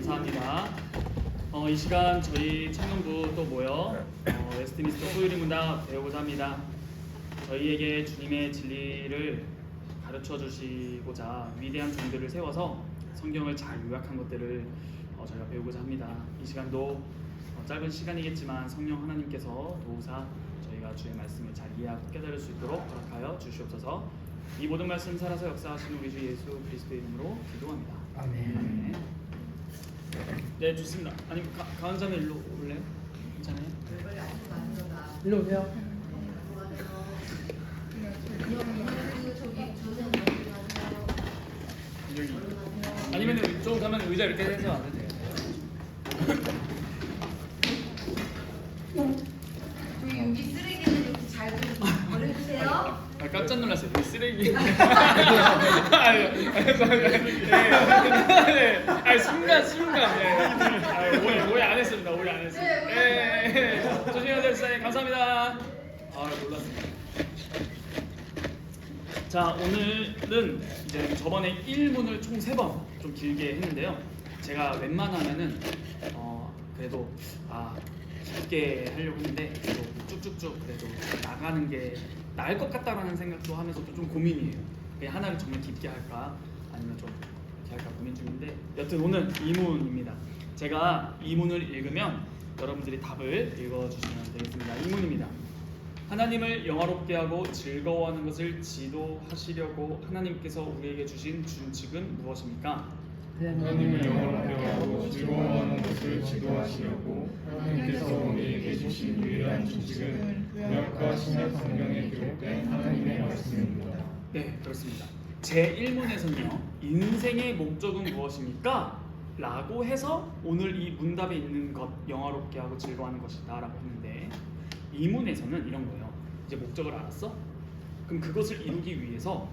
감사합니다. 이 시간 저희 청년부 또 모여 웨스트민스터 소유리 문답 배우고자 합니다. 저희에게 주님의 진리를 가르쳐 주시고자 위대한 종들을 세워서 성경을 잘 요약한 것들을 저희가 배우고자 합니다. 이 시간도 짧은 시간이겠지만 성령 하나님께서 도우사 저희가 주의 말씀을 잘 이해하고 깨달을 수 있도록 허락하여 주시옵소서. 이 모든 말씀 살아서 역사하시는 우리 주 예수 그리스도의 이름으로 기도합니다. 아멘. 네, 좋습니다. 아니 가은자매 일로 올래요? 괜찮아요? 일로 오세요. 여기. 아니면 이쪽 가면 의자 이렇게 해서 안 돼요. 저희 여기 쓰레기는 이렇게 잘 좀 버려주세요. 깜짝 놀랐어요. 이 쓰레기. 순간. 오해 안 했습니다. 오해 안 했습니다. 조심하세요, 사장님. 감사합니다. 놀랐습니다. 자, 오늘은 이제 저번에 1문을 총 3번 좀 길게 했는데요. 제가 웬만하면은 그래도 깊게 하려고 했는데 그래도 쭉쭉쭉 그래도 나가는 게 나을 것 같다라는 생각도 하면서도 좀 고민이에요. 그냥 하나를 정말 깊게 할까 아니면 좀 이렇게 할까 고민 중인데 여튼 오늘 2문입니다. 제가 2문을 읽으면 여러분들이 답을 읽어주시면 되겠습니다. 2문입니다. 하나님을 영화롭게 하고 즐거워하는 것을 지도하시려고 하나님께서 우리에게 주신 준칙은 무엇입니까? 하나님을 영화롭게 하고 즐거워하는 것을 지도하시려고 하나님께서 우리에게 주신 유일한 준칙은 구약과 신약 성경에 기록된 하나님의 말씀입니다. 네, 그렇습니다. 제 1문에서는요, 인생의 목적은 무엇입니까? 라고 해서 오늘 이 문답에 있는 것, 영화롭게 하고 즐거워하는 것이다 라고 했는데 2문에서는 이런 거예요. 이제 목적을 알았어? 그럼 그것을 이루기 위해서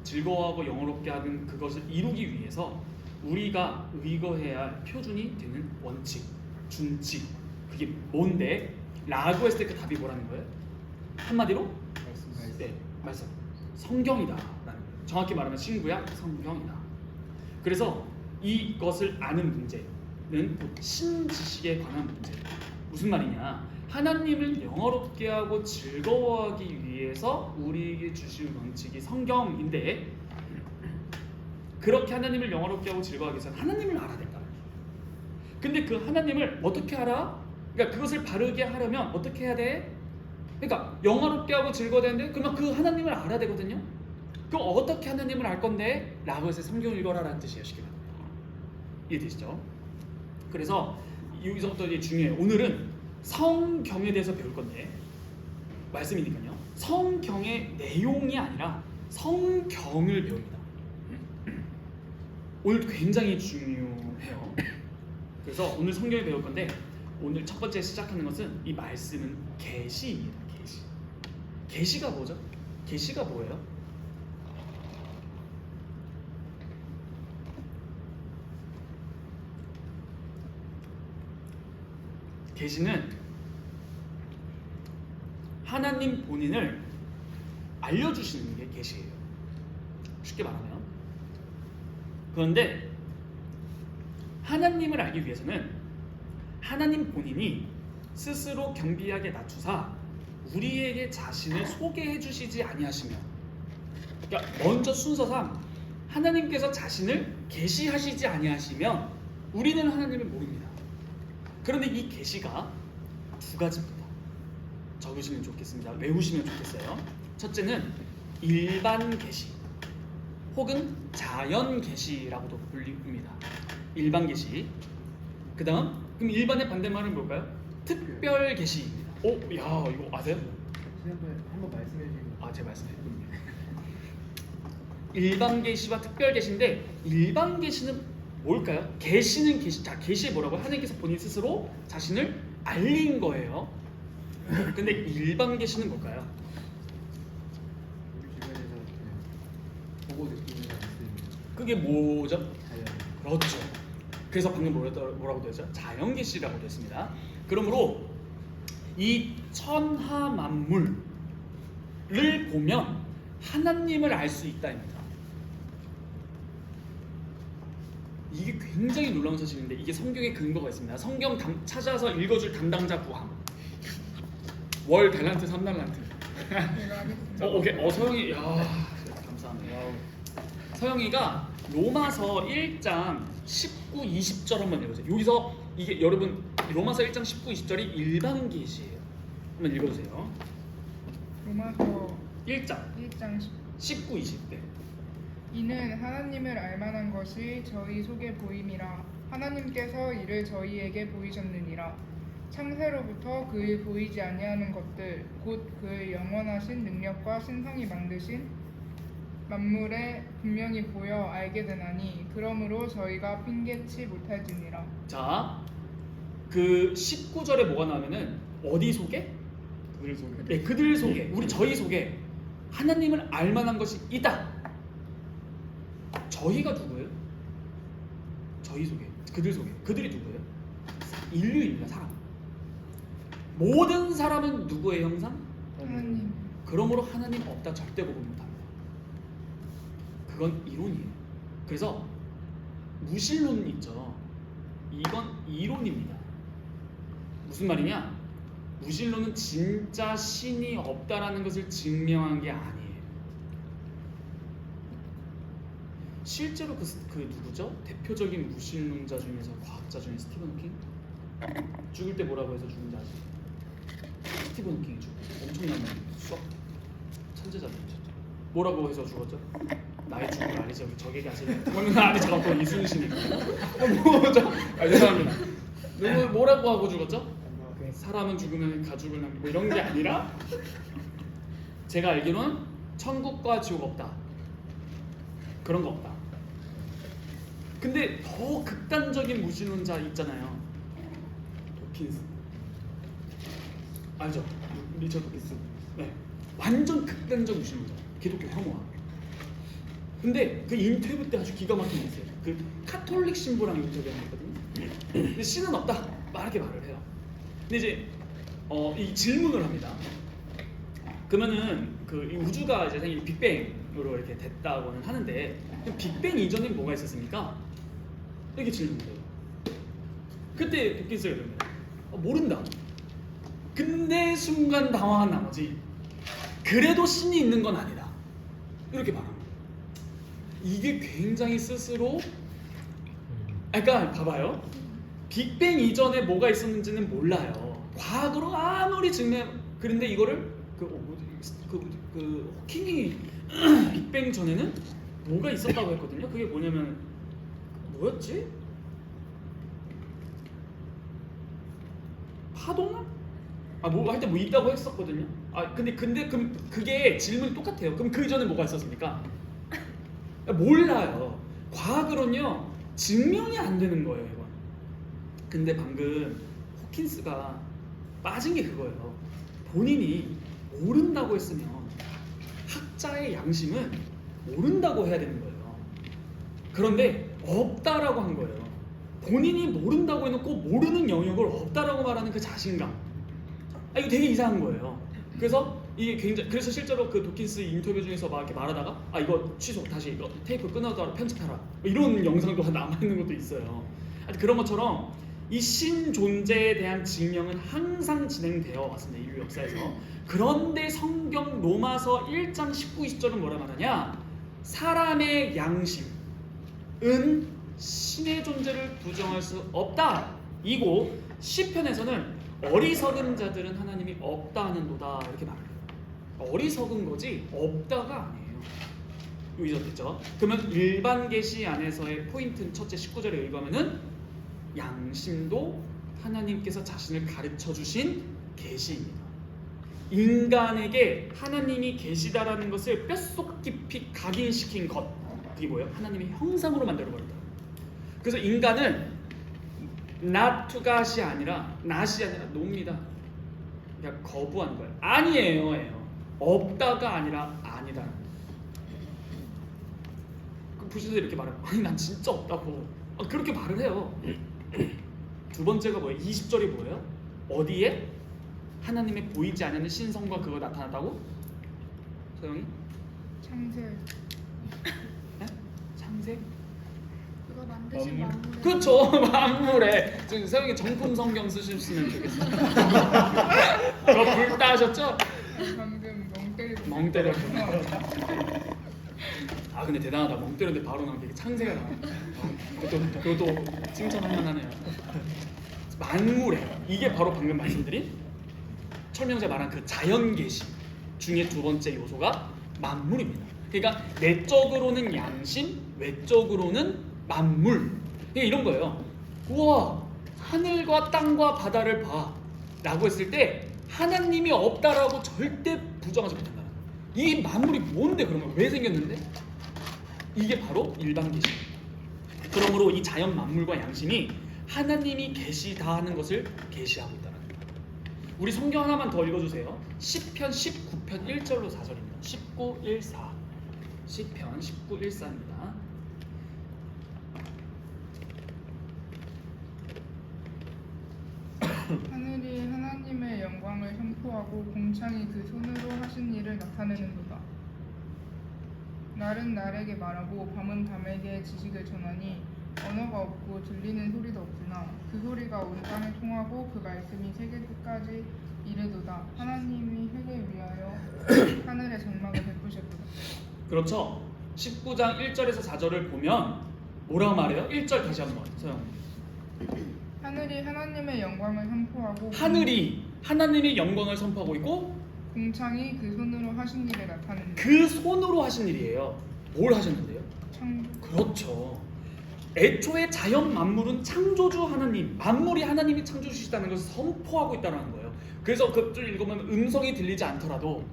즐거워하고 영화롭게 하는 그것을 이루기 위해서 우리가 의거해야 할 표준이 되는 원칙, 준칙, 그게 뭔데? 라고 했을 때 그 답이 뭐라는 거예요? 한마디로? 네, 말씀. 성경이다 라는 거예요. 정확히 말하면 신구약 성경이다. 그래서 이것을 아는 문제는 신지식에 관한 문제예요. 무슨 말이냐? 하나님을 영화롭게 하고 즐거워하기 위해서 우리에게 주신 원칙이 성경인데 그렇게 하나님을 영화롭게 하고 즐거워하기 위해서는 하나님을 알아야 된다. 근데 그 하나님을 어떻게 알아? 그러니까 그것을 바르게 하려면 어떻게 해야 돼? 그러니까 영화롭게 하고 즐거워야 되는데 그러면 그 하나님을 알아야 되거든요. 그럼 어떻게 하나님을 알 건데? 라고 해서 성경을 읽어라라는 뜻이에요. 쉽게 말하면. 이해되시죠? 그래서 여기서부터 이제 중요해요. 오늘은 성경에 대해서 배울 건데 말씀이니까요. 성경의 내용이 아니라 성경을 배웁니다. 오늘 굉장히 중요해요. 그래서 오늘 성경을 배울 건데 오늘 첫 번째 시작하는 것은 이 말씀은 계시입니다. 계시. 계시가 뭐죠? 계시가 뭐예요? 계시는 하나님 본인을 알려주시는 게 계시예요. 쉽게 말하면. 그런데 하나님을 알기 위해서는 하나님 본인이 스스로 겸비하게 낮추사 우리에게 자신을 소개해 주시지 아니하시면, 그러니까 먼저 순서상 하나님께서 자신을 계시하시지 아니하시면 우리는 하나님을 모릅니다. 그런데 이 계시가 두 가지입니다. 적으시면 좋겠습니다. 외우시면 좋겠어요. 첫째는 일반 계시 혹은 자연 계시라고도 불립니다. 일반 계시. 그다음 그럼 일반의 반대말은 뭘까요? 특별 계시입니다. 야 이거 아세요? 한번 말씀해 주세요. 제가 말씀해요. 일반 계시와 특별 계시인데 일반 계시는 뭘까요? 계시는 계시. 자, 계시에 뭐라고? 하나님께서 본인 스스로 자신을 알린 거예요. 근데 일반 계시는 뭘까요? 우리 주변에서 보고 느끼는 말씀입니다. 그게 뭐죠? 자연. 그렇죠. 그래서 방금 뭐라고 되었죠? 자연 계시라고 됐습니다. 그러므로 이 천하 만물을 보면 하나님을 알 수 있다입니다. 이게 굉장히 놀라운 사실인데 이게 성경에 근거가 있습니다. 성경 찾아서 읽어줄 담당자 구함. 월 달란트 3달란트. 제가 하겠습니다. 오케이. 서영이, 야, 감사합니다. 와우. 서영이가 로마서 1장 19, 20절 한번 읽어주세요. 여기서 이게 여러분 로마서 1장 19, 20절이 일반 계시예요. 한번 읽어주세요. 로마서 1장 1장 19, 20대. 이는 하나님을 알만한 것이 저희 속에 보임이라 하나님께서 이를 저희에게 보이셨느니라. 창세로부터 그의 보이지 아니하는 것들 곧 그의 영원하신 능력과 신성이 만드신 만물에 분명히 보여 알게 되나니 그러므로 저희가 핑계치 못할지니라. 자, 그 19절에 뭐가 나오면은 어디 속에? 그들 속에 네, 그들 속에, 저희 속에 하나님을 알만한 것이 있다. 저희가 누구예요? 저희 속에, 그들 속에, 그들이 누구예요? 인류입니다, 사람. 모든 사람은 누구의 형상? 하나님 그러므로 하나님 없다 절대 고백 못합니다. 그건 이론이에요. 그래서 무신론 있죠. 이건 이론입니다. 무슨 말이냐? 무신론은 진짜 신이 없다라는 것을 증명한 게 아니에요. 실제로 그 누구죠? 대표적인 무신론자 중에서 과학자 중에 스티븐 호킹? 죽을 때 뭐라고 해서 죽은지 아세요? 스티븐 호킹이 죽고 엄청난 수학 천재자죠. 뭐라고 해서 죽었죠? 나의 죽음을 알리자 우리 적에게 하시는 그러면 아니 잠깐만 이순신이 뭐죠? 죄송합니다. 누구 뭐라고 하고 죽었죠? 사람은 죽으면 가죽을 남기고 이런 게 아니라 제가 알기로는 천국과 지옥 없다 그런 거 없다. 근데 더 극단적인 무신론자 있잖아요. 도킨스 알죠? 리처드 도킨스. 네, 완전 극단적 무신론자. 기독교 혐오와. 근데 그 인터뷰 때 아주 기가 막힌 게 있어요. 그 카톨릭 신부랑 인터뷰를 했거든요. 근데 신은 없다. 막 이렇게 말을 해요. 근데 이제 이 질문을 합니다. 그러면은 이 우주가 이제 생긴 빅뱅으로 이렇게 됐다고는 하는데 빅뱅 이전에 뭐가 있었습니까? 이렇게 질문해요. 그때 도킨스가 이럽니다. 모른다. 근데 순간 당황한 나머지 그래도 신이 있는 건 아니다. 이렇게 말합니다. 이게 굉장히 스스로 그러니까 봐봐요. 빅뱅 이전에 뭐가 있었는지는 몰라요. 과학으로 아무리 그런데 이거를 호킹이 빅뱅 전에는 뭐가 있었다고 했거든요. 그게 뭐냐면 뭐였지? 파동아? 하여튼 뭐 있다고 했었거든요. 근데 그럼 그게 질문이 똑같아요. 그럼 그 이전에 뭐가 있었습니까? 몰라요. 과학으로는요 증명이 안 되는 거예요, 이건. 근데 방금 호킨스가 빠진 게 그거예요. 본인이 모른다고 했으면 학자의 양심은 모른다고 해야 되는 거예요. 그런데 없다라고 한 거예요. 본인이 모른다고 해놓고 모르는 영역을 없다라고 말하는 그 자신감. 이거 되게 이상한 거예요. 그래서 이게 그래서 실제로 그 도킨스 인터뷰 중에서 막 이렇게 말하다가 이거 취소, 다시 이거 테이프 끊어서 편집하라, 뭐 이런 영상도 남아있는 것도 있어요. 그런 것처럼 이 신 존재에 대한 증명은 항상 진행되어 왔습니다, 인류 역사에서. 그런데 성경 로마서 1장 19, 20절은 뭐라 말하냐? 사람의 양심은 신의 존재를 부정할 수 없다. 이고 시편에서는 어리석은 자들은 하나님이 없다 하는도다 이렇게 말해요. 어리석은 거지 없다가 아니에요. 여기서 됐죠? 그러면 일반 계시 안에서의 포인트는 첫째 19절에 읽으면은 양심도 하나님께서 자신을 가르쳐 주신 계시입니다. 인간에게 하나님이 계시다라는 것을 뼛속 깊이 각인시킨 것, 그게 뭐예요? 하나님의 형상으로 만들어 버린다. 그래서 인간은 not to god이 아니라 not이 아니라 no입니다. 그러니까 거부하는 거예요. 아니에요. 없다가 아니라 아니다. 부시도 이렇게 말해요. 아니 난 진짜 없다고. 그렇게 말을 해요. 두 번째가 뭐예요? 20절이 뭐예요? 어디에? 하나님의 보이지 않는 신성과 그거 나타났다고? 소영이? 창세 네? 창세? 그거 맞는 대신 만물에. 그렇죠. 만물에 지금 세영이 정품 성경 쓰셨으면 좋겠어요. 저 불다 하셨죠? 방금 멍 때리고 멍 때렸구나. 아 근데 대단하다. 멍 때렸는데 바로 나온 게 창세가 나와. 그것도 칭찬할 만하네요. 만물에 이게 바로 방금 말씀드린 철명제 말한 그 자연 계시 중에 두 번째 요소가 만물입니다. 그러니까 내적으로는 양심, 외적으로는 만물. 그러니까 이런 거예요. 우와, 하늘과 땅과 바다를 봐 라고 했을 때 하나님이 없다라고 절대 부정하지 못한다. 이 만물이 뭔데 그러면 왜 생겼는데? 이게 바로 일반 계시. 그러므로 이 자연 만물과 양심이 하나님이 계시다 하는 것을 계시하고 있다는 겁니다. 우리 성경 하나만 더 읽어주세요. 시편 19편 1절로 4절입니다. 19, 1, 4. 시편 19, 1, 4입니다. 하늘이 하나님의 영광을 선포하고 공창이 그 손으로 하신 일을 나타내는도다. 날은 날에게 말하고 밤은 밤에게 지식을 전하니 언어가 없고 들리는 소리도 없으나 그 소리가 온 땅에 통하고 그 말씀이 세계 끝까지 이르도다. 하나님이 회개 위하여 하늘의 장막을 베푸셨도다. 그렇죠. 19장 1절에서 4절을 보면 뭐라고 말해요? 1절 다시 한번 서영. 하늘이 하나님의 영광을 선포하고 하늘이 하나님의 영광을 선포하고 있고 공창이 그 손으로 하신 일을 나타낸다. 그 손으로 하신 일이에요. 뭘 하셨는데요? 창조. 그렇죠. 애초에 자연 만물은 창조주 하나님, 만물이 하나님이 창조주시다는 것을 선포하고 있다는 거예요. 그래서 그 좀 읽으면 음성이 들리지 않더라도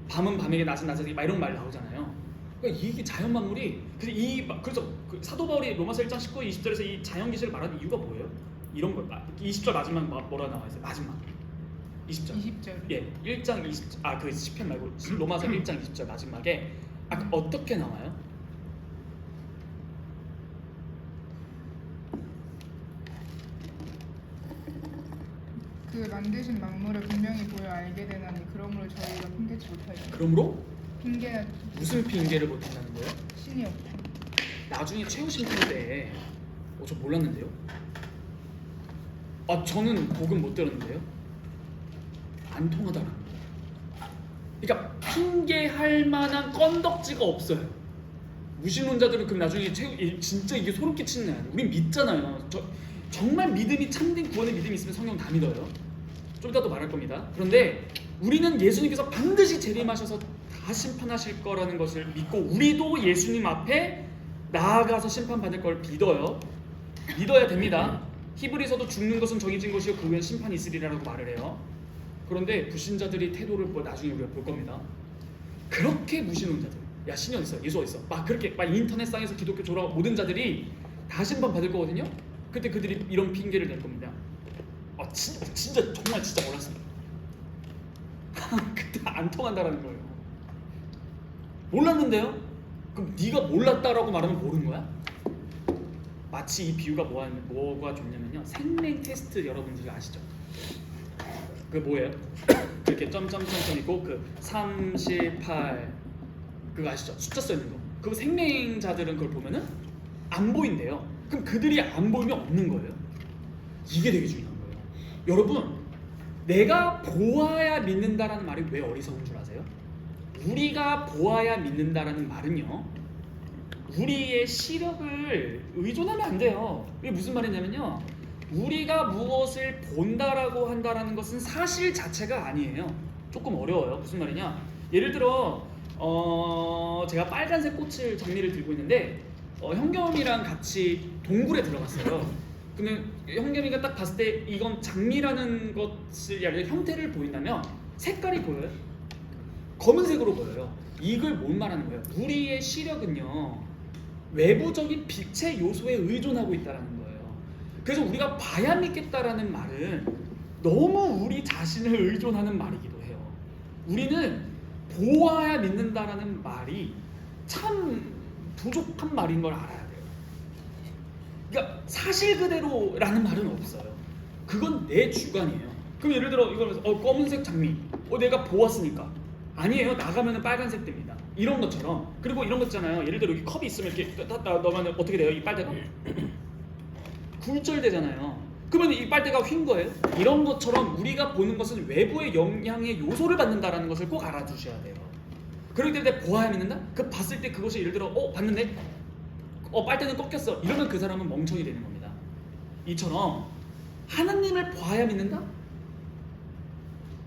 밤은 밤에게 낮은 낮에게 막 이런 말 나오잖아요. 그러니까 이게 자연 만물이 그래서 그 사도 바울이 로마서 1장 19, 20절에서 이 자연 계시를 말하는 이유가 뭐예요? 이런 거 20절 마지막 뭐라 나와 있어요? 마지막 20절. 20절. 예, 1장 20절. 그 시편 말고 로마서 1장 20절 마지막에 어떻게 나와요? 그 만드신 만물을 분명히 보여 알게 되나니 그러므로 저희가 핑계치 못하리라. 그러므로 핑계나 무슨 핑계를 못 한다는 거예요? 신이 없고 나중에 최후 심판 때, 저 몰랐는데요. 저는 복음 못 들었는데요. 안 통하다라는 거예요. 그러니까 핑계할 만한 건덕지가 없어요. 무신론자들은 그럼 나중에 진짜 이게 소름 끼치는 애. 우린 믿잖아요. 정말 믿음이 참된 구원의 믿음이 있으면 성경 다 믿어요. 좀 이따 또 말할 겁니다. 그런데 우리는 예수님께서 반드시 재림하셔서 다 심판하실 거라는 것을 믿고 우리도 예수님 앞에 나아가서 심판받을 걸 믿어야 됩니다. 히브리서도 죽는 것은 정해진 것이요 그 후엔 심판이 있으리라고 말을 해요. 그런데 불신자들이 태도를 나중에 우리가 볼 겁니다. 그렇게 무신론자들, 야 신이 어딨어? 예수 어딨어? 막 그렇게 막 인터넷상에서 기독교 졸업 모든 자들이 다 심판받을 거거든요. 그때 그들이 이런 핑계를 낼 겁니다. 진짜 정말 진짜 몰랐습니다. 그때 안 통한다라는 거예요. 몰랐는데요? 그럼 네가 몰랐다라고 말하면 모르는 거야? 마치 이 비유가 뭐가 좋냐면요. 생명 테스트 여러분들 아시죠? 그 뭐예요? 그렇게 점점점점 있고 그 38 그거 아시죠? 숫자 써 있는 거. 그 생명자들은 그걸 보면은 안 보인대요. 그럼 그들이 안 보이면 없는 거예요. 이게 되게 중요한 거예요. 여러분, 내가 보아야 믿는다라는 말이 왜 어리석은 줄 아세요? 우리가 보아야 믿는다라는 말은요, 우리의 시력을 의존하면 안 돼요. 이게 무슨 말이냐면요, 우리가 무엇을 본다라고 한다라는 것은 사실 자체가 아니에요. 조금 어려워요. 무슨 말이냐? 예를 들어 제가 빨간색 꽃을 장미를 들고 있는데 형겸이랑 같이 동굴에 들어갔어요. 근데 형겸이가 딱 봤을 때 이건 장미라는 것을 형태를 보인다면 색깔이 보여요. 검은색으로 보여요. 이걸 뭘 말하는 거예요? 우리의 시력은요, 외부적인 빛의 요소에 의존하고 있다는 거예요. 그래서 우리가 봐야 믿겠다라는 말은 너무 우리 자신을 의존하는 말이기도 해요. 우리는 보아야 믿는다라는 말이 참 부족한 말인 걸 알아야 돼요. 그러니까 사실 그대로라는 말은 없어요. 그건 내 주관이에요. 그럼 예를 들어 이거면서 검은색 장미 내가 보았으니까 아니에요. 나가면은 빨간색 됩니다. 이런 것처럼. 그리고 이런 거 있잖아요. 예를 들어 여기 컵이 있으면 이렇게 넣으면 어떻게 돼요? 이 빨대가 굴절되잖아요. 그러면 이 빨대가 휜 거예요. 이런 것처럼 우리가 보는 것은 외부의 영향의 요소를 받는다라는 것을 꼭 알아두셔야 돼요. 그럴 때 보아야 믿는다? 그 봤을 때 그것이 예를 들어 봤는데 빨대는 꺾였어. 이러면 그 사람은 멍청이 되는 겁니다. 이처럼 하나님을 보아야 믿는다?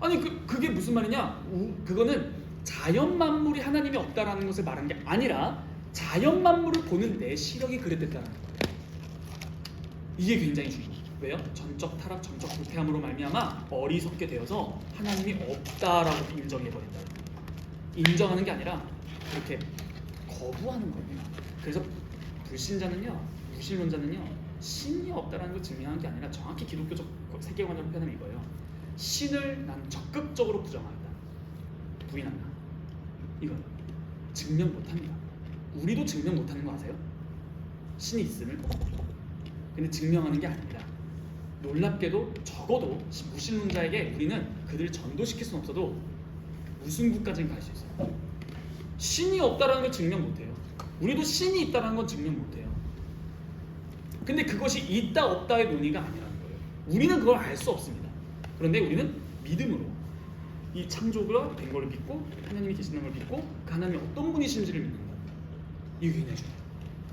아니 그게 무슨 말이냐? 그거는 자연 만물이 하나님이 없다라는 것을 말하는 게 아니라 자연 만물을 보는 내 시력이 그랬댔다는 거예요. 이게 굉장히 중요해요. 왜요? 전적 타락, 전적 불쾌함으로 말미암아 어리석게 되어서 하나님이 없다라고 인정해버린다. 인정하는 게 아니라 그렇게 거부하는 거예요. 그래서 불신자는요, 무신론자는요, 신이 없다라는 걸 증명하는 게 아니라 정확히 기독교적 세계관으로 표현하면 이거예요. 신을 난 적극적으로 부정한다. 부인한다. 이거 증명 못합니다. 우리도 증명 못하는 거 아세요? 신이 있음을. 근데 증명하는 게 아닙니다. 놀랍게도 적어도 무신론자에게 우리는 그들을 전도시킬 수는 없어도 무승부까지는 갈 수 있어요. 신이 없다라는 걸 증명 못해요. 우리도 신이 있다라는 건 증명 못해요. 근데 그것이 있다 없다의 논의가 아니라는 거예요. 우리는 그걸 알 수 없습니다. 그런데 우리는 믿음으로 이 창조가 된 걸 믿고 하나님이 계신다는 걸 믿고 그 하나님이 어떤 분이신지를 믿는 거예요. 이게 굉장히 중요해요.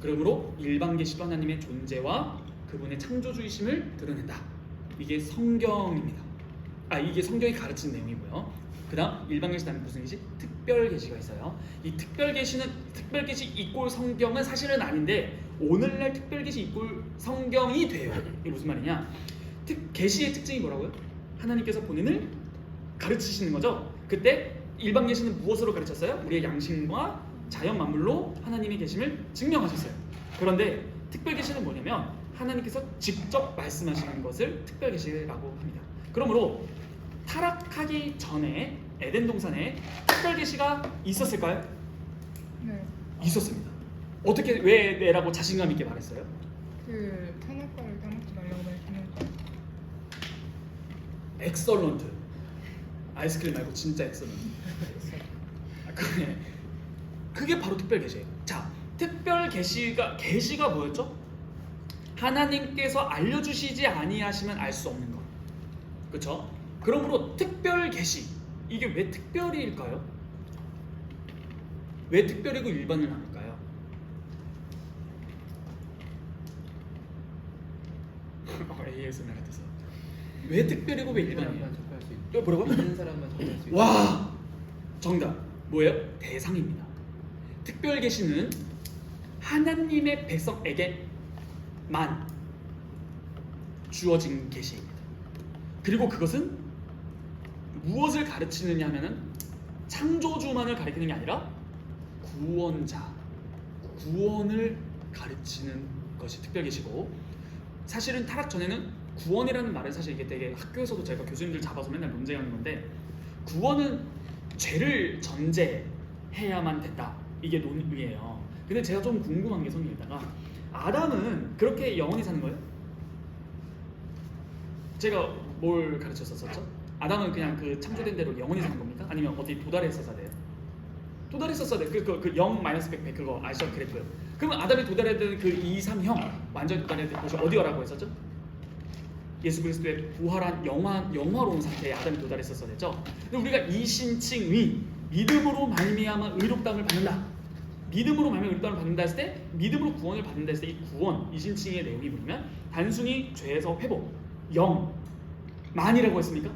그러므로 일반 계시도 하나님의 존재와 그분의 창조주의심을 드러낸다. 이게 성경입니다. 이게 성경이 가르치는 내용이고요. 그 다음 일반 계시 다음에 무슨 계시? 특별 계시가 있어요. 이 특별 계시는 특별 계시 이꼴 성경은 사실은 아닌데 오늘날 특별 계시 이꼴 성경이 돼요. 이게 무슨 말이냐? 계시의 특징이 뭐라고요? 하나님께서 본인을 가르치시는 거죠. 그때 일반 계시는 무엇으로 가르쳤어요? 우리의 양심과 자연 만물로 하나님의 계심을 증명하셨어요. 그런데 특별 계시는 뭐냐면 하나님께서 직접 말씀하시는 것을 특별 계시라고 합니다. 그러므로 타락하기 전에 에덴 동산에 특별 계시가 있었을까요? 네. 있었습니다. 어떻게 왜 내라고 자신감 있게 말했어요? 그 탄압과를 따먹지 말라고 말했으니까. 엑설런트. 아이스크림 말고 진짜 엑설런트. 그게 바로 특별 계시예요. 자, 특별 계시가 뭐였죠? 하나님께서 알려주시지 아니하시면 알 수 없는 것. 그렇죠? 그러므로 특별 계시, 이게 왜 특별일까요? 왜 특별이고 일반을 나눌까요? ASMR 같아서. 왜 특별이고 왜 일반이에요? 사람만 접할 수 있고 뭐라고? 믿는 사람만 접할 수 있고. 와! 정답. 뭐예요? 대상입니다. 특별 계시는 하나님의 백성에게만 주어진 계시입니다. 그리고 그것은 무엇을 가르치느냐 하면은 창조주만을 가리키는 게 아니라 구원자, 구원을 가르치는 것이 특별 계시고, 사실은 타락 전에는 구원이라는 말은 사실 이게 되게 학교에서도 제가 교수님들 잡아서 맨날 논쟁하는 건데, 구원은 죄를 전제해야만 된다, 이게 논의예요. 근데 제가 좀 궁금한 게 성경에다가 아담은 그렇게 영원히 사는 거예요? 제가 뭘 가르쳤었죠? 아담은 그냥 그 창조된 대로 영원히 사는 겁니까? 아니면 어디 도달했었어야 돼요? 도달했었어야 돼요. 그 0-100 그거 아시죠? 그랬고요. 그러면 아담이 도달해야 되는 그 2, 3형 완전히 도달해야 되는 곳이 어디라고 했었죠? 예수 그리스도의 부활한 영화로운 상태에 아담이 도달했었어야 되죠. 근데 우리가 이신칭의 믿음으로 말미암아 의롭다함을 받는다. 믿음으로 말미암아 의롭다함을 받는다 했을 때, 믿음으로 구원을 받는다 했을 때, 이 구원, 이신칭의 내용이 뭐냐면 단순히 죄에서 회복, 영만이라고 했습니까?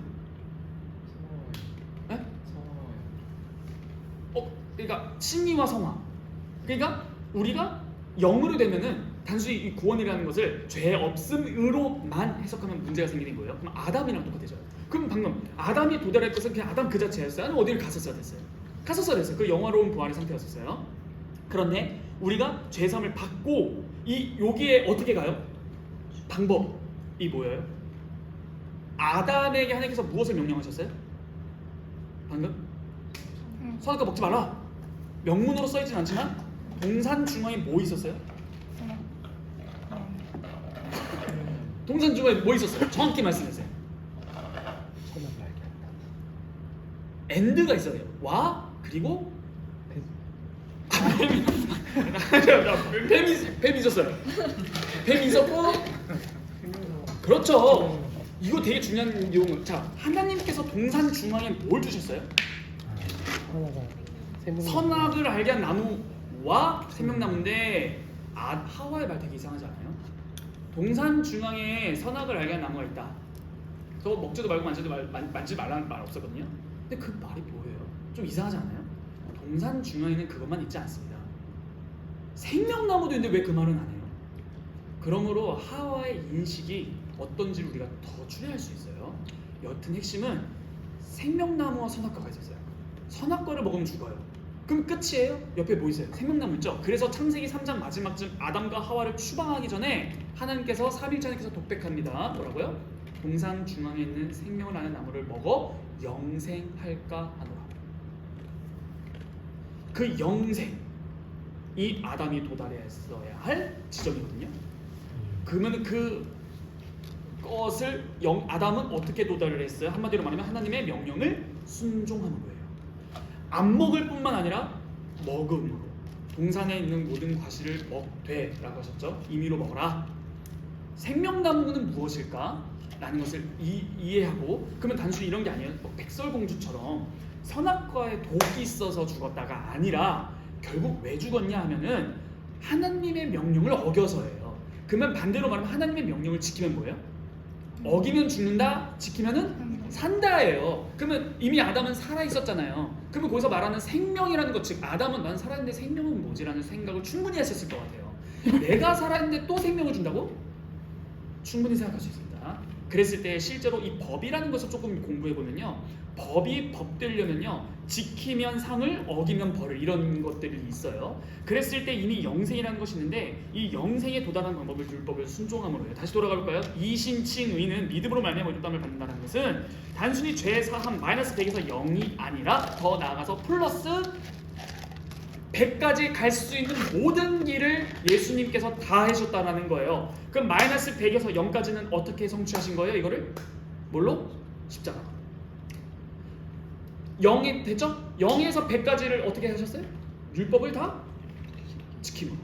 네? 그러니까 칭의와 성화. 그러니까 우리가 영으로 되면은 단순히 이 구원이라는 것을 죄 없음으로만 해석하면 문제가 생기는 거예요. 그럼 아담이랑 똑같아져요. 그럼 방금 아담이 도달할 것은 그냥 아담 그 자체였어요? 아니면 어디를 갔었어야 됐어요? 갔었어야 됐어요. 그 영화로운 부활의 상태였었어요. 그런데 우리가 죄사함을 받고 여기에 어떻게 가요? 방법이 뭐예요? 아담에게 하나님께서 무엇을 명령하셨어요? 방금? 선악과 먹지 말라. 명문으로 써있진 않지만 동산 중앙에 뭐 있었어요? 동산 중앙에 뭐 있었어요? 정확히 말씀해주세요. 선을 발견한다. 엔드가 있어야 돼요. 와 그리고 뱀이 있었어요. 뱀이 있었고, 그렇죠. 이거 되게 중요한 내용. 자, 하나님께서 동산 중앙에 뭘 주셨어요? 선악을 알게 한 나무와 생명나무인데 하와의 말 되게 이상하지 않아요? 동산 중앙에 선악을 알게 한 나무가 있다. 저 먹지도 말고 만지지 말라는 말 없었거든요. 근데 그 말이 뭐예요? 좀 이상하지 않아요? 동산 중앙에는 그것만 있지 않습니다. 생명나무도 있는데 왜 그 말은 안 해요? 그러므로 하와의 인식이 어떤지 우리가 더 추리할 수 있어요. 여튼 핵심은 생명나무와 선악과가 있었어요. 선악과를 먹으면 죽어요. 그럼 끝이에요? 옆에 뭐 있어요? 생명나무 있죠? 그래서 창세기 3장 마지막쯤 아담과 하와를 추방하기 전에 하나님께서 3일째 하나님께서 독백합니다. 뭐라고요? 동산 중앙에 있는 생명을 아는 나무를 먹어 영생할까 하노라. 그 영생이 아담이 도달했어야 할 지점이거든요. 그러면 그것을 아담은 어떻게 도달을 했어요? 한마디로 말하면 하나님의 명령을 순종하는 거예요. 안 먹을 뿐만 아니라 먹음으로 동산에 있는 모든 과실을 먹되 라고 하셨죠. 임의로 먹어라. 생명나무는 무엇일까? 라는 것을 이해하고, 그러면 단순히 이런 게 아니에요. 백설공주처럼 선악과에 독이 있어서 죽었다가 아니라 결국 왜 죽었냐 하면은 하나님의 명령을 어겨서예요. 그러면 반대로 말하면 하나님의 명령을 지키면 뭐예요? 어기면 죽는다, 지키면은 산다예요. 그러면 이미 아담은 살아 있었잖아요. 그러면 거기서 말하는 생명이라는 것, 즉 아담은 난 살아있는데 생명은 뭐지라는 생각을 충분히 했었을 것 같아요. 내가 살아있는데 또 생명을 준다고? 충분히 생각할 수 있습니다. 그랬을 때 실제로 이 법이라는 것을 조금 공부해 보면요, 법이 법되려면요, 지키면 상을, 어기면 벌을, 이런 것들이 있어요. 그랬을 때 이미 영생이라는 것이 있는데 이 영생에 도달하는 방법을 율법을 순종함으로 해요. 다시 돌아가 볼까요? 이신칭의는 믿음으로 말미암아 의롭다함을 받는다는 것은 단순히 죄 사함 마이너스 100에서 0이 아니라 더 나아가서 플러스 100까지 갈 수 있는 모든 길을 예수님께서 다 해줬다라는 거예요. 그럼 마이너스 100에서 0까지는 어떻게 성취하신 거예요? 이거를 뭘로? 십자가. 0이 됐죠? 0에서 100까지를 어떻게 하셨어요? 율법을 다 지킴으로.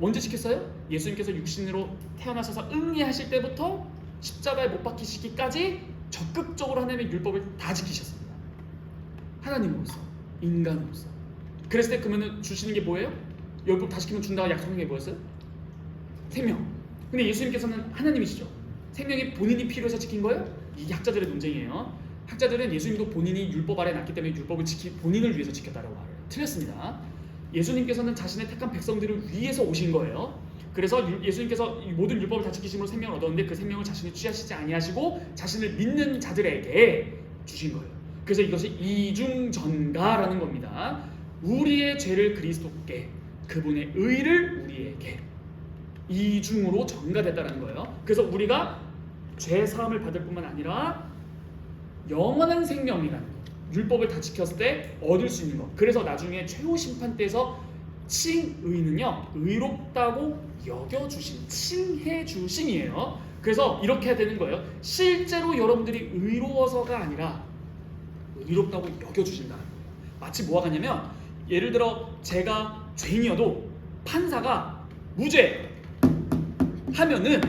언제 지켰어요? 예수님께서 육신으로 태어나셔서 응애하실 때부터 십자가에 못 박히시기까지 적극적으로 하나님의 율법을 다 지키셨습니다. 하나님으로서, 인간으로서. 그랬을 때 그러면 주시는 게 뭐예요? 율법 다 지키면 준다고 약속한 게 뭐였어요? 생명. 근데 예수님께서는 하나님이시죠. 생명이 본인이 필요해서 지킨 거예요? 이게 학자들의 논쟁이에요. 학자들은 예수님도 본인이 율법 아래 났기 때문에 율법을 본인을 위해서 지켰다라고 말해요. 틀렸습니다. 예수님께서는 자신의 택한 백성들을 위해서 오신 거예요. 그래서 예수님께서 모든 율법을 다 지키심으로 생명을 얻었는데 그 생명을 자신이 취하시지 아니하시고 자신을 믿는 자들에게 주신 거예요. 그래서 이것이 이중전가라는 겁니다. 우리의 죄를 그리스도께, 그분의 의를 우리에게 이중으로 전가됐다는 거예요. 그래서 우리가 죄 사함을 받을 뿐만 아니라 영원한 생명이라는 것, 율법을 다 지켰을 때 얻을 수 있는 것. 그래서 나중에 최후 심판 때에서 칭의는요, 의롭다고 여겨주신, 칭해주신이에요. 그래서 이렇게 해야 되는 거예요. 실제로 여러분들이 의로워서가 아니라 의롭다고 여겨주신다는 거예요. 마치 뭐가 같냐면, 예를 들어 제가 죄인이어도 판사가 무죄 하면은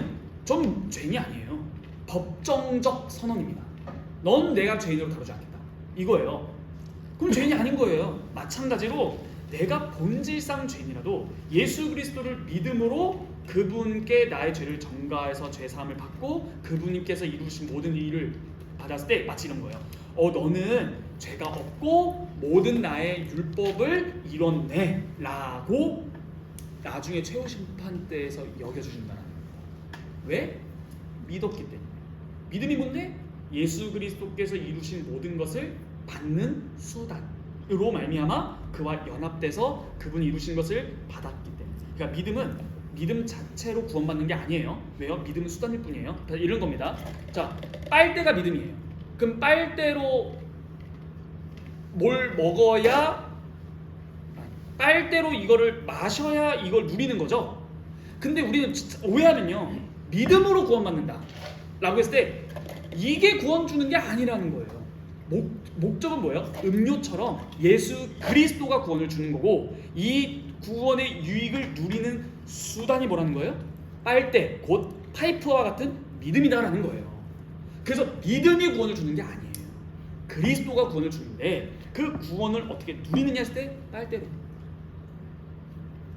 전 죄인이 아니에요. 법정적 선언입니다. 넌 내가 죄인으로 다루지 않겠다, 이거예요. 그럼 죄인이 아닌 거예요. 마찬가지로 내가 본질상 죄인이라도 예수 그리스도를 믿음으로 그분께 나의 죄를 전가해서 죄 사함을 받고 그분께서 이루신 모든 일을 받았을 때 마치 이런 거예요. 너는 죄가 없고 모든 나의 율법을 이뤘네 라고 나중에 최후 심판 때에서 여겨주신다는 거예요. 왜? 믿었기 때문에. 믿음이 뭔데? 예수 그리스도께서 이루신 모든 것을 받는 수단으로 말미암아 그와 연합돼서 그분이 이루신 것을 받았기 때문에. 그러니까 믿음은 믿음 자체로 구원받는 게 아니에요. 왜요? 믿음은 수단일 뿐이에요. 이런 겁니다. 자, 빨대가 믿음이에요. 그럼 빨대로 뭘 먹어야, 빨대로 이거를 마셔야 이걸 누리는 거죠. 근데 우리는 오해하면요, 믿음으로 구원받는다 라고 했을 때 이게 구원 주는 게 아니라는 거예요. 목적은 뭐예요? 음료처럼 예수 그리스도가 구원을 주는 거고, 이 구원의 유익을 누리는 수단이 뭐라는 거예요? 빨대, 곧 파이프와 같은 믿음이다라는 거예요. 그래서 믿음이 구원을 주는 게 아니에요. 그리스도가 구원을 주는데 그 구원을 어떻게 누리느냐 했을 때 빨대로.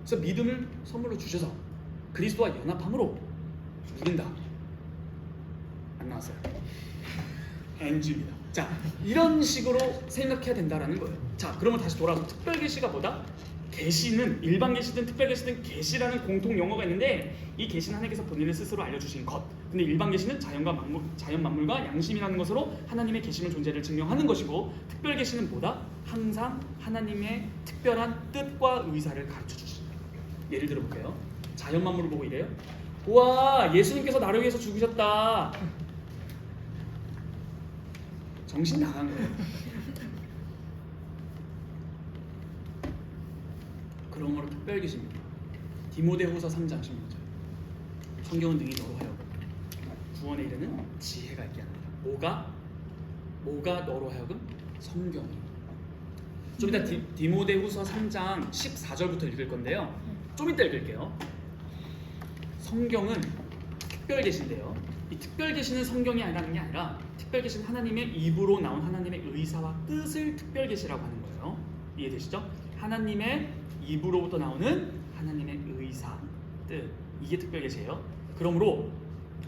그래서 믿음을 선물로 주셔서 그리스도와 연합함으로 누린다. 안 나왔어요. NG입니다. 자, 이런 식으로 생각해야 된다라는 거예요. 자, 그러면 다시 돌아와서 특별 계시가 뭐다? 계시는 일반 계시든 특별 계시든 계시라는 공통 용어가 있는데 이 계시는 하나님께서 본인을 스스로 알려주신 것. 근데 일반 계시는 자연 만물과 양심이라는 것으로 하나님의 계시는 존재를 증명하는 것이고 특별 계시는 뭐다? 항상 하나님의 특별한 뜻과 의사를 가르쳐 주신다. 예를 들어 볼게요. 자연 만물을 보고 이래요. 우와, 예수님께서 나를 위해서 죽으셨다. 정신 나간 거예요. 그런 거를 특별 계십니다. 디모데후서 3장 16절. 성경은 능히 너로 하여금 구원에 이르는 지혜가 있게 합니다. 뭐가 너로 하여금? 성경이. 좀 이따 디모데후서 3장 14절부터 읽을 건데요. 좀 이따 읽을게요. 성경은 특별 계시인데요. 이 특별 계시는 성경이 아니라는 게 아니라 특별 계시는 하나님의 입으로 나온 하나님의 의사와 뜻을 특별 계시라고 하는 거예요. 이해되시죠? 하나님의 입으로부터 나오는 하나님의 의사, 뜻, 이게 특별 계시예요. 그러므로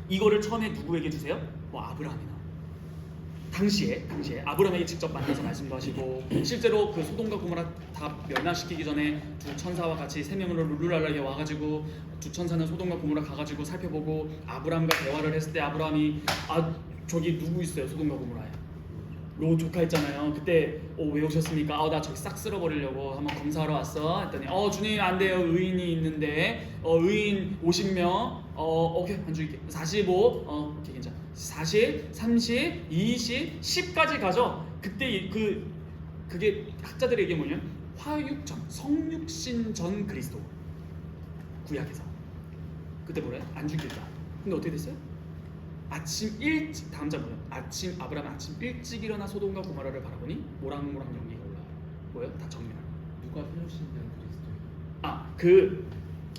이거를 처음에 누구에게 주세요? 아브라함이나. 당시에 아브라함에게 직접 만나서 말씀도 하시고 실제로 그 소돔과 고모라 다 멸망시키기 전에 두 천사와 같이 세 명으로 룰루랄라에 와가지고 두 천사는 소돔과 고모라 가가지고 살펴보고 아브라함과 대화를 했을 때 아브라함이 저기 누구 있어요? 소돔과 고모라에 롯 조카 있잖아요. 그때 왜 오셨습니까? 나 저기 싹 쓸어버리려고 한번 검사하러 왔어. 했더니 주님 안 돼요. 의인이 있는데 의인 50명 오케이 한 줄게 45 오케이 괜찮아 40, 30, 20, 10까지 가죠. 그때 그게 학자들의 얘기 뭐냐면 화육전, 성육신 전 그리스도. 구약에서 그때 뭐래요? 안 죽일다. 근데 어떻게 됐어요? 아침 일찍 다음 절 뭐예요? 아브라함 아침 일찍 일어나 소돔과 고모라를 바라보니 모락모락 연기가 올라와요. 뭐예요? 다 정면. 누가 성육신전 그리스도예요?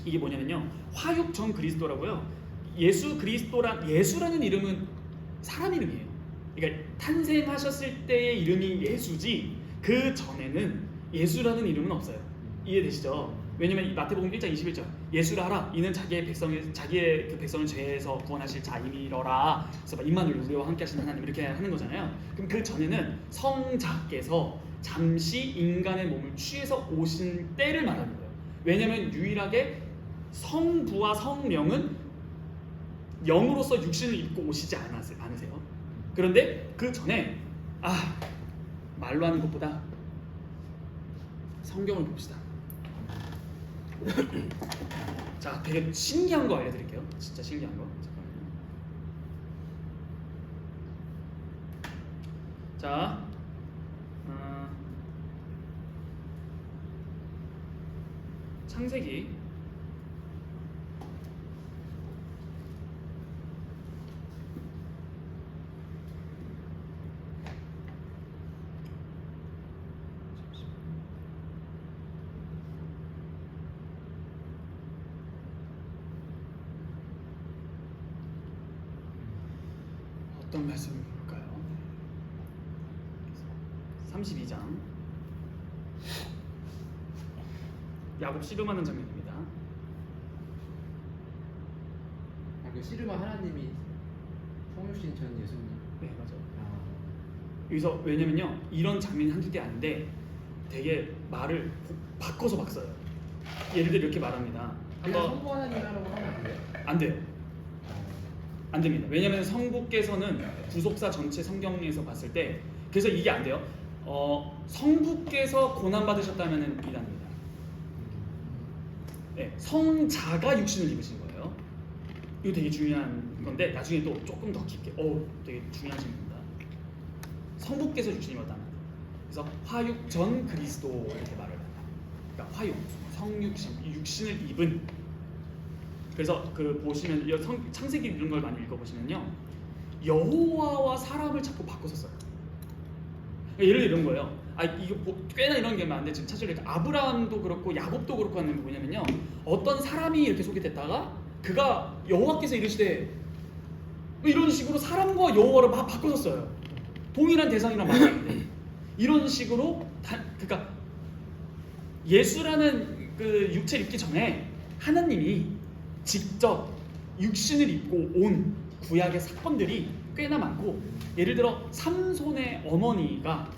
이게 뭐냐면요. 화육 전 그리스도라고요. 예수라는 이름은 사람 이름이에요. 그러니까 탄생하셨을 때의 이름이 예수지 그 전에는 예수라는 이름은 없어요. 이해되시죠? 왜냐면 마태복음 1장 21절 예수라 하라 이는 자기의 그 백성을 죄에서 구원하실 자임이러라. 그래서 임마누엘 우리와 함께 하시는 하나님 이렇게 하는 거잖아요. 그럼 그 전에는 성자께서 잠시 인간의 몸을 취해서 오신 때를 말하는 거예요. 왜냐면 유일하게 성부와 성령은 영으로서 육신을 입고 오시지 않으세요. 그런데 그 전에 말로 하는 것보다 성경을 봅시다. 자, 되게 신기한 거 알려드릴게요. 진짜 신기한 거. 잠깐만요. 자, 창세기 '어떤 말씀을 볼까요? 32장 야곱 씨름하는 장면입니다. 그 씨름한 하나님이 성육신전 예수님. 네, 맞아요. 여기서 왜냐면요 이런 장면이 한두 개 아닌데 되게 말을 바꿔서 막 써요. 예를 들어 이렇게 말합니다. 그냥 성부 하나님이라고 하면 안 돼요? 안 돼요. 안 됩니다. 왜냐하면 성부께서는 구속사 전체 성경에서 봤을 때 그래서 이게 안 돼요. 성부께서 고난 받으셨다면은 이단입니다. 네, 성자가 육신을 입으신 거예요. 이거 되게 중요한 건데 나중에 또 조금 더 깊게 되게 중요한 질문입니다. 성부께서 육신을 입었다는 그래서 화육 전 그리스도 이렇게 말을 합니다. 그러니까 화육, 성육신, 육신을 입은. 그래서 보시면 창세기 이런 걸 많이 읽어보시면요 여호와와 사람을 자꾸 바꿔서 써요. 예를 들어 이런 거예요. 이거 꽤나 이런 게 많은데 지금 찾으려니까 아브라함도 그렇고 야곱도 그렇고 하는 게 뭐냐면요. 어떤 사람이 이렇게 소개됐다가 그가 여호와께서 이르시되 이런 식으로 사람과 여호와를 막 바꿔줬어요. 동일한 대상이랑 말하는데 이런 식으로 그러니까 예수라는 그 육체를 입기 전에 하나님이 직접 육신을 입고 온 구약의 사건들이 꽤나 많고, 예를 들어 삼손의 어머니가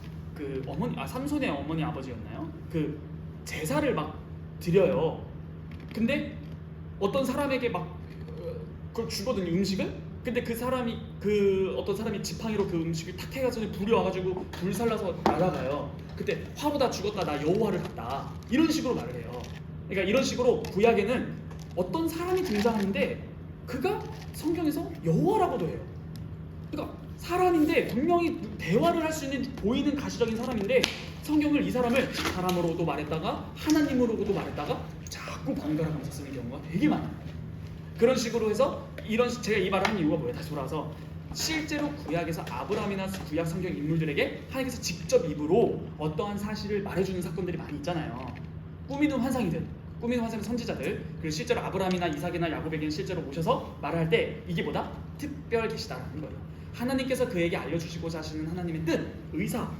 삼손의 어머니 아버지였나요? 그 제사를 막 드려요. 근데 어떤 사람에게 막 그걸 주거든요, 음식을. 근데 어떤 사람이 지팡이로 그 음식을 탁 해가지고 불이 와가지고 불살라서 날아가요. 그때 화로 다 죽었다, 나 여호와를 봤다, 이런 식으로 말을 해요. 그러니까 이런 식으로 구약에는 어떤 사람이 등장하는데 그가 성경에서 여호와라고도 해요. 그러니까 사람인데 분명히 대화를 할 수 있는 보이는 가시적인 사람인데 성경을 이 사람을 사람으로도 말했다가 하나님으로도 말했다가 자꾸 번갈아가면서 쓰는 경우가 되게 많아요. 그런 식으로 해서 제가 이 말을 한 이유가 뭐예요? 다시 돌아와서 실제로 구약에서 아브라함이나 구약 성경 인물들에게 하나님께서 직접 입으로 어떠한 사실을 말해주는 사건들이 많이 있잖아요. 꾸미는 환상이든 꾸미는 환상의 선지자들, 그리고 실제로 아브라함이나 이삭이나 야곱에게는 실제로 오셔서 말을 할 때 이게 뭐다? 특별 계시다라는 거예요. 하나님께서 그에게 알려주시고자 하시는 하나님의 뜻, 의사,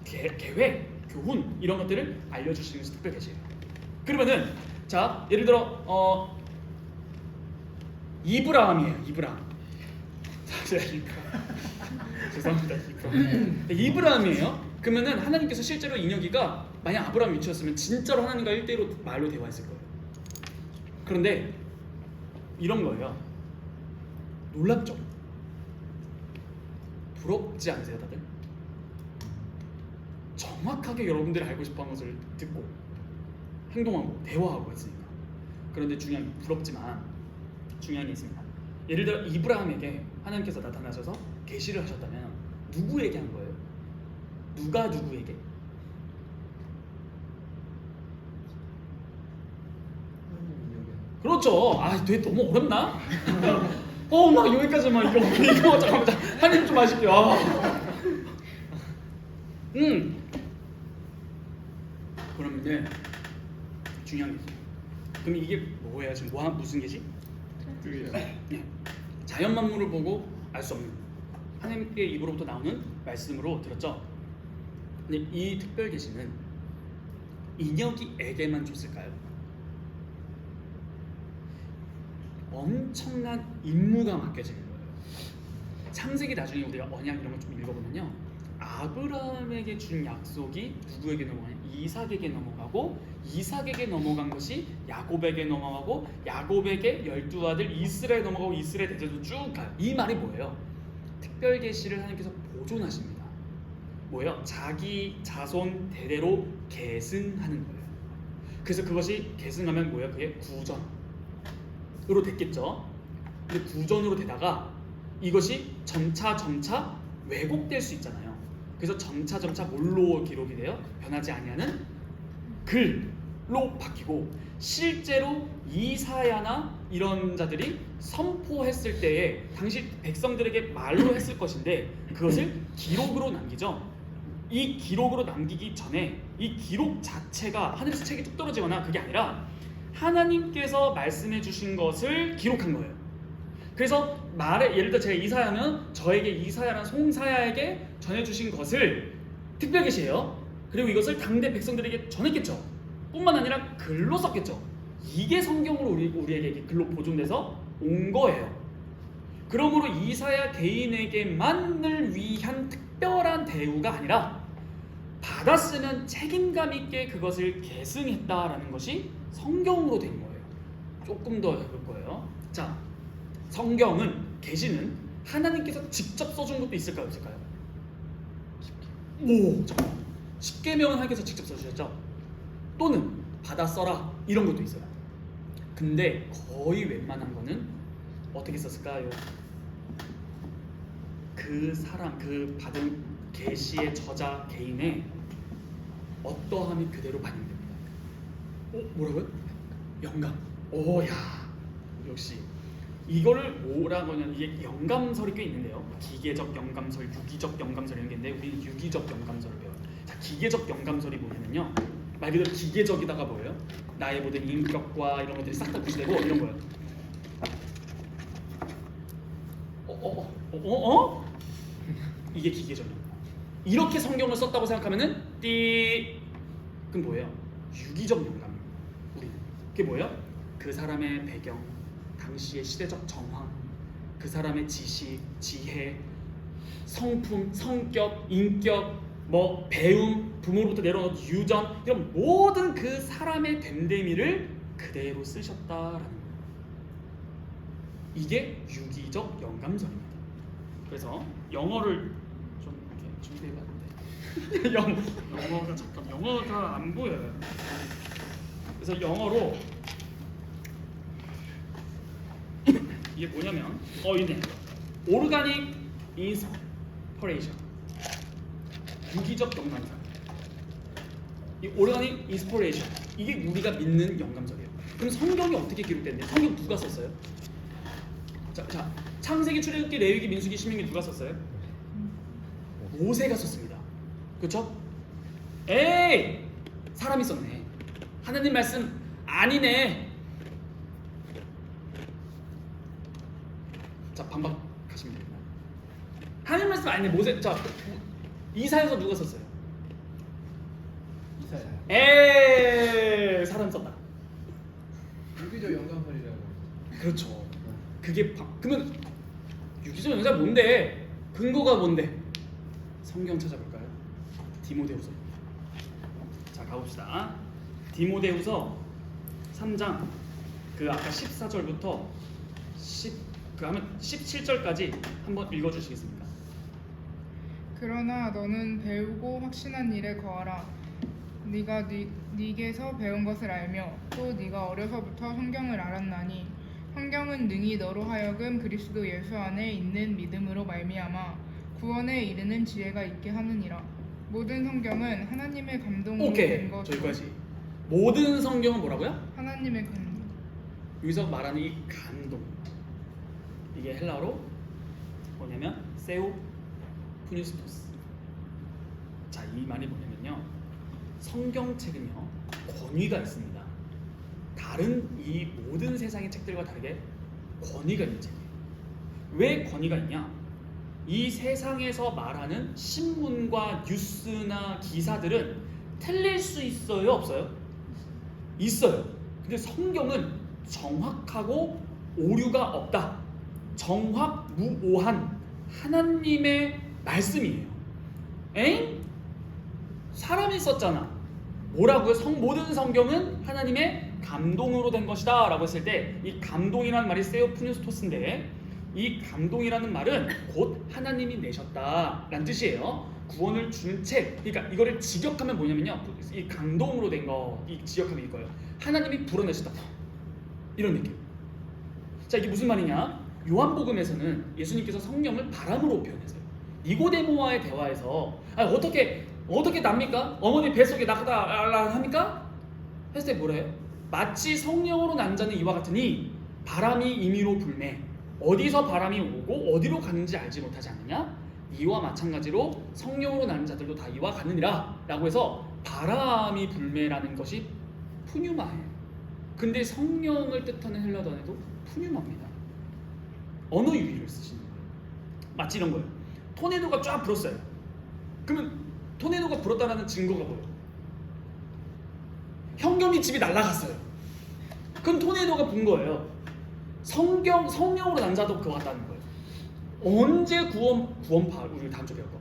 계획, 교훈, 이런 것들을 알려주시는 것이 특별 계시예요. 그러면은 자, 예를 들어 이브라함이에요. 이브라함. 죄송합니다. 이브라함이에요. 그러면은 하나님께서 실제로 인여기가 만약 아브라함 위치였으면 진짜로 하나님과 1대1로 말로 대화했을 거예요. 그런데 이런 거예요. 놀랍죠? 부럽지 않으세요, 다들? 정확하게 여러분들이 알고 싶어하는 것을 듣고 행동하고 대화하고 했으니까. 그런데 부럽지만 중요한 게 있습니다. 예를 들어 이브라함에게 하나님께서 나타나셔서 계시를 하셨다면 누구에게 한 거예요? 누가 누구에게? 그렇죠. 되게 너무 어렵나? 막 여기까지만 이거 잠깐만 하나님 좀 하실게요. 그러면 중요한 게 있어요. 그럼 이게 뭐예요? 지금 무슨 계시? 네. 자연 만물을 보고 알 수 없는 하나님의 입으로부터 나오는 말씀으로 들었죠. 근데 이 특별 계시는 인여기에게만 줬을까요? 엄청난 임무가 맡겨지는 거예요. 창세기 나중에 우리가 언약 이런 거 좀 읽어보면요, 아브라함에게 준 약속이 누구에게 넘어가냐? 이삭에게 넘어가고, 이삭에게 넘어간 것이 야곱에게 넘어가고, 야곱에게 12아들 이스라엘 넘어가고, 이스라엘 대제도 쭉 가요. 이 말이 뭐예요? 특별 계시를 하나님께서 보존하십니다. 뭐예요? 자기 자손 대대로 계승하는 거예요. 그래서 그것이 계승하면 뭐예요? 그게 구전으로 됐겠죠. 근데 구전으로 되다가 이것이 점차 왜곡될 수 있잖아요. 그래서 점차 뭘로 기록이 돼요? 변하지 아니하는 글로 바뀌고, 실제로 이사야나 이런 자들이 선포했을 때에 당시 백성들에게 말로 했을 것인데 그것을 기록으로 남기죠. 이 기록으로 남기기 전에 이 기록 자체가 하늘에서 책이 뚝 떨어지거나 그게 아니라 하나님께서 말씀해 주신 것을 기록한 거예요. 그래서 예를 들어 제가 이사야면 저에게 이사야란 송사야에게 전해주신 것을 특별 계시예요. 그리고 이것을 당대 백성들에게 전했겠죠. 뿐만 아니라 글로 썼겠죠. 이게 성경으로 우리에게 글로 보존돼서 온 거예요. 그러므로 이사야 개인에게만을 위한 특별한 대우가 아니라 받았으면 책임감 있게 그것을 계승했다라는 것이 성경으로 된 거예요. 조금 더 해볼 거예요. 자, 성경은, 계시는 하나님께서 직접 써준 것도 있을까요? 없을까요? 잠깐만. 십계명은 하나님께서 직접 써주셨죠? 또는 받아 써라 이런 것도 있어요. 근데 거의 웬만한 거는 어떻게 썼을까요? 그 사람, 그 받은 계시의 저자 개인의 어떠함이 그대로 반영됩니다. 뭐라고요? 영감. 야, 역시 이거를 뭐라고 하냐면 이게 영감설이 꽤 있는데요. 기계적 영감설, 유기적 영감설 이런 게 있는데 우리는 유기적 영감설을 배워요. 자, 기계적 영감설이 뭐냐면요. 말 그대로 기계적이다가 뭐예요? 나의 모든 인격과 이런 것들이 싹 다 무시되고 이런 거예요. 이게 기계적이야. 이렇게 성경을 썼다고 생각하면은 그럼 뭐예요? 유기적 영감입니다. 우리는 그게 뭐예요? 그 사람의 배경, 당시의 시대적 정황, 그 사람의 지식, 지혜, 성품, 성격, 인격, 뭐 배움, 부모로부터 내려온 유전 이런 모든 그 사람의 됨됨이를 그대로 쓰셨다라는 거예요. 이게 유기적 영감설입니다. 그래서 영어를 좀 이렇게 준비해봤는데 영어가 잠깐 영어가 안 보여요. 그래서 영어로 이게 뭐냐면 있네. 오르가닉 인스퍼레이션, 유기적 영감설. 이 오르가닉 인스퍼레이션 이게 우리가 믿는 영감설이에요. 그럼 성경이 어떻게 기록됐는데? 성경 누가 썼어요? 자, 창세기, 출애굽기, 레위기, 민수기, 신명기 누가 썼어요? 모세가 썼습니다. 그렇죠? 에이! 사람이 썼네. 하나님 말씀 아니네. 자, 반박하시면 됩니다. 하나님 말씀 아니네. 모세. 자, 이사야서 누가 썼어요? 이사야. 에이! 사람 썼다. 유기적 영감설이라고. 그렇죠. 그게 그러면 유기적 영감설 뭔데? 근거가 뭔데? 성경 찾아볼까요? 디모데후서. 자, 가봅시다. 디모데후서 3장 그 아까 14절부터 17절까지 한번 읽어주시겠습니까? 그러나 너는 배우고 확신한 일에 거하라. 네가 네게서 배운 것을 알며 또 네가 어려서부터 성경을 알았나니 성경은 능히 너로 하여금 그리스도 예수 안에 있는 믿음으로 말미암아 구원에 이르는 지혜가 있게 하느니라. 모든 성경은 하나님의 감동으로 된 것이요. 저기까지. 모든 성경은 뭐라고요? 하나님의 감동. 여기서 말하는 이 감동, 이게 헬라어로 뭐냐면 세오푸니스토스. 자, 이 말이 뭐냐면요, 성경책은요 권위가 있습니다. 다른 이 모든 세상의 책들과 다르게 권위가 있는 책이에요. 왜 권위가 있냐? 이 세상에서 말하는 신문과 뉴스나 기사들은 틀릴 수 있어요, 없어요? 있어요. 근데 성경은 정확하고 오류가 없다. 정확무오한 하나님의 말씀이에요. 엥? 사람이 썼잖아. 뭐라고요? 모든 성경은 하나님의 감동으로 된 것이다 라고 했을 때 이 감동이라는 말이 세오푸니스토스인데, 이 감동이라는 말은 곧 하나님이 내셨다라는 뜻이에요. 구원을 준 책. 그러니까 이거를 직역하면 뭐냐면요, 이 감동으로 된 거, 이 직역하면 이거예요. 하나님이 불어내셨다, 이런 느낌. 자, 이게 무슨 말이냐? 요한복음에서는 예수님께서 성령을 바람으로 표현했어요. 니고데모와의 대화에서 어떻게 납니까? 어머니 뱃속에 낙하다 합니까? 했을 때 뭐래요? 마치 성령으로 난 자는 이와 같으니 바람이 임의로 불매 어디서 바람이 오고 어디로 가는지 알지 못하지 않느냐? 이와 마찬가지로 성령으로 난 자들도 다 이와 같느니라 라고 해서 바람이 불매라는 것이 푸뉴마예요. 근데 성령을 뜻하는 헬라 단어도 푸뉴마입니다. 언어 유희를 쓰시는 거예요. 마치 이런 거예요. 토네이도가 쫙 불었어요. 그러면 토네이도가 불었다는 증거가 뭐예요? 현금이 집이 날아갔어요. 그럼 토네이도가 분 거예요. 성령으로 난 자도 그거 같다는 거예요. 언제 구원파, 우리 다음 주에 배울 거.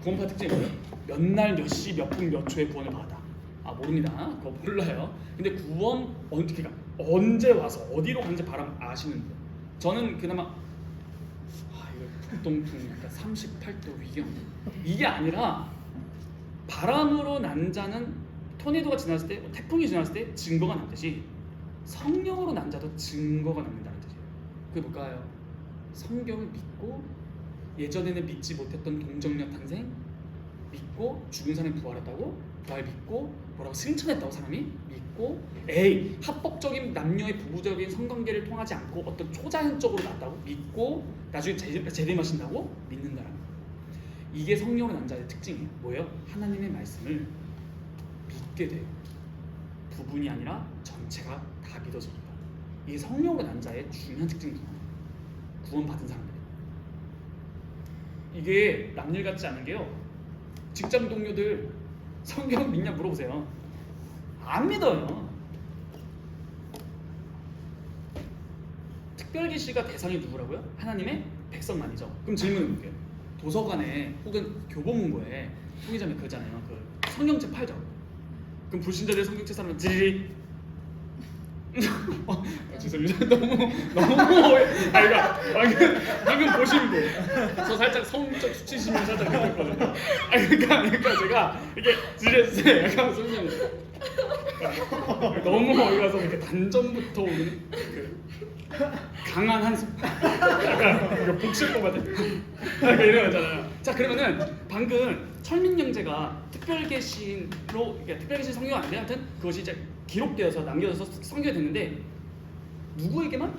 구원파 특징이 뭐예요? 몇 날, 몇 시, 몇 분, 몇 초에 구원을 받아. 모릅니다. 그거 몰라요. 근데 구원 그러니까 언제 와서 어디로 가는지 바람 아시는 분. 저는 그나마 이거 북동풍, 그러니까 38도 위경 이게 아니라 바람으로 난 자는 토네이도가 지났을 때, 태풍이 지났을 때 증거가 남듯이 성령으로 난 자도 증거가 남는다는 뜻이에요. 그게 뭘까요? 성경을 믿고 예전에는 믿지 못했던 동정녀 탄생, 믿고 믿고 죽은 사람이 부활했다고? 부활 믿고 뭐라고 승천했다고 사람이? 믿고 에이 합법적인 남녀의 부부적인 성관계를 통하지 않고 어떤 초자연적으로 났다고? 믿고 나중에 재림하신다고? 믿는다라는 거예요. 이게 성령으로 난 자의 특징이에요. 뭐예요? 하나님의 말씀을 믿게 돼요. 부분이 아니라 전체가 다 믿어집니다. 이게 성령으로 난 자의 중요한 특징 중 하나예요. 구원받은 사람들. 이게 남일 같지 않은 게요. 직장 동료들 성경 믿냐 물어보세요. 안 믿어요. 특별계시가 대상이 누구라고요? 하나님의 백성만이죠. 그럼 질문을 볼게요. 도서관에 혹은 교보문고에 통일자매 그러잖아요. 그 성경책 팔죠. 그럼 불신자들 성경책 사면 지리리 죄송합니다. 너무 방금 보신 분, 저 살짝 성적 수치심을 살짝 느꼈거든요. 그러니까 제가 이렇게 지레스 약간 선생님 너무 어이가서 이렇게 단전부터 오는 그 강한 한숨, 약간 이거 복실 것 같아. 약간 이런 거잖아요. 자 그러면은 방금 철민 형제가 특별계시로 그러니까 특별계시 성경 아닌데 하여튼 그것이 이제 기록되어서 남겨져서 성경이 됐는데 누구에게만?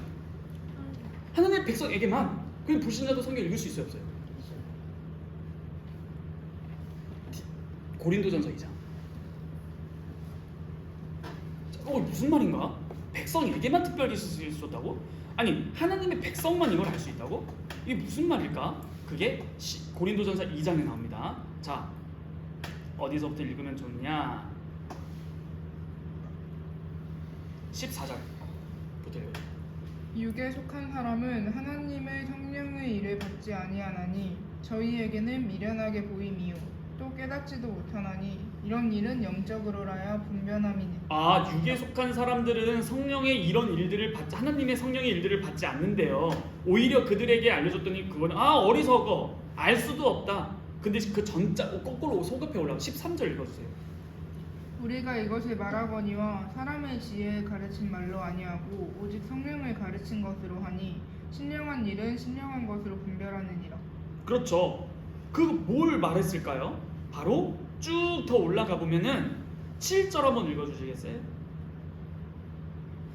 하나님의 백성에게만. 그럼 불신자도 성경 읽을 수 있어요 없어요? 고린도전서 2장. 무슨 말인가? 백성에게만 특별계시를 줬다고? 아니 하나님의 백성만 이걸 알 수 있다고? 이게 무슨 말일까? 그게 고린도전서 2장에 나옵니다. 자 어디서부터 읽으면 좋냐? 14절부터요. 육에 속한 사람은 하나님의 성령의 일을 받지 아니하나니 저희에게는 미련하게 보임이요 또 깨닫지도 못하나니 이런 일은 영적으로라야 분변함이니. 아 육에 속한 사람들은 성령의 이런 일들을 받지 하나님의 성령의 일들을 받지 않는데요. 오히려 그들에게 알려줬더니 그거는 어리석어 알 수도 없다. 근데 그 전자 거꾸로 소급해 올라가 13절 읽어주세요. 우리가 이것을 말하거니와 사람의 지혜에 가르친 말로 아니하고 오직 성령을 가르친 것으로 하니 신령한 일은 신령한 것으로 분별하느니라. 그렇죠. 그 뭘 말했을까요? 바로 쭉 더 올라가 보면은 7절 한번 읽어주시겠어요?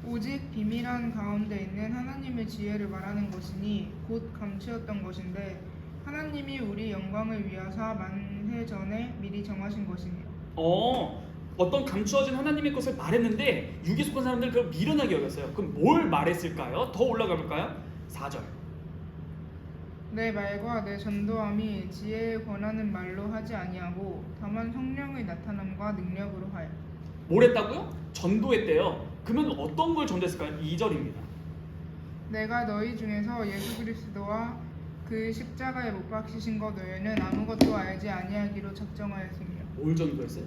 오직 비밀한 가운데 있는 하나님의 지혜를 말하는 것이니 곧 감추었던 것인데 하나님이 우리 영광을 위하사 만해 전에 미리 정하신 것이니라. 어떤 감추어진 하나님의 것을 말했는데 육에 속한 사람들은 그걸 미련하게 여겼어요. 그럼 뭘 말했을까요? 더 올라가 볼까요? 4절. 내 말과 내 전도함이 지혜에 권하는 말로 하지 아니하고 다만 성령의 나타남과 능력으로 하여. 뭘 했다고요? 전도했대요. 그러면 어떤 걸 전도했을까요? 2절입니다. 내가 너희 중에서 예수 그리스도와 그 십자가에 못 박히신 것 외에는 아무것도 알지 아니하기로 작정하였으며. 뭘 전도했어요?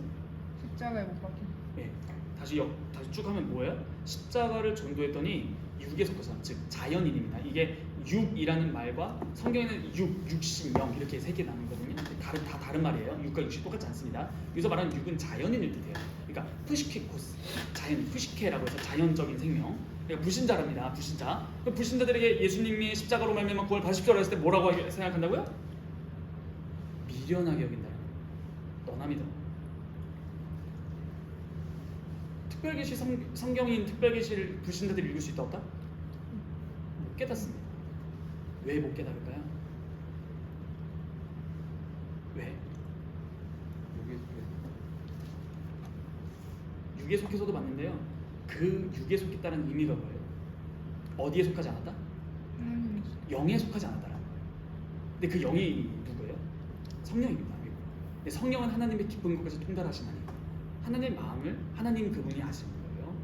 십자가에 못 박힌. 네. 다시 쭉 하면 뭐예요? 십자가를 전도했더니 육에 속해서 즉 자연인입니다. 이게 육이라는 말과 성경에는 육신, 영 이렇게 세 개 나누거든요. 다 다른 말이에요. 육과 육신 똑같지 않습니다. 여기서 말하는 육은 자연인을 뜻해요. 그러니까 푸시케코스, 자연, 푸시케라고 해서 자연적인 생명. 그러니까 불신자랍니다. 불신자. 불신자들에게 예수님이 십자가로 말미암아 구원을 받으십시오라고 했을 때 뭐라고 생각한다고요? 미련하게 여긴다. 떠납니다. 특별계시 성경인 특별계시를 불신자들이 읽을 수 있다 없다? 못 깨닫습니다. 왜 못 깨달을까요? 왜? 육에 속해서도 맞는데요. 그 육에 속했다는 의미가 뭐예요? 어디에 속하지 않았다? 하나님의 영에 속하지 않았다라는 거예요. 근데 그 영이 누구예요? 성령입니다. 근데 성령은 하나님의 깊은 곳까지 통달하시나니 하나님의 마음을 하나님 그분이 아시는 거예요.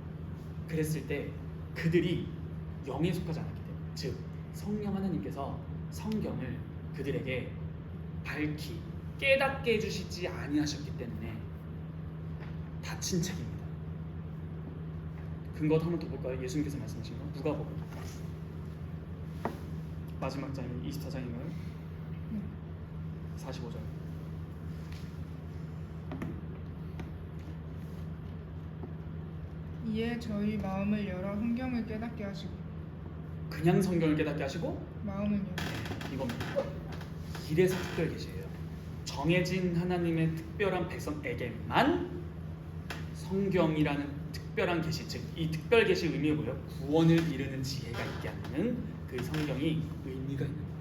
그랬을 때 그들이 영에 속하지 않았기 때문에, 즉 성령 하나님께서 성경을 그들에게 밝히 깨닫게 해주시지 아니하셨기 때문에 닫힌 책입니다. 근거 한번 더 볼까요? 예수님께서 말씀하신 거 누가복음 마지막 장이 24장인가요? 45절. 이에 저희 마음을 열어 성경을 깨닫게 하시고. 그냥 성경을 깨닫게 하시고 마음을 열어. 이겁니다. 이래서 특별계시예요. 정해진 하나님의 특별한 백성에게만 성경이라는 특별한 계시, 즉 이 특별 계시 의미가 뭐예요? 구원을 이루는 지혜가 있게 하는 그 성경이 의미가 있는 거예요.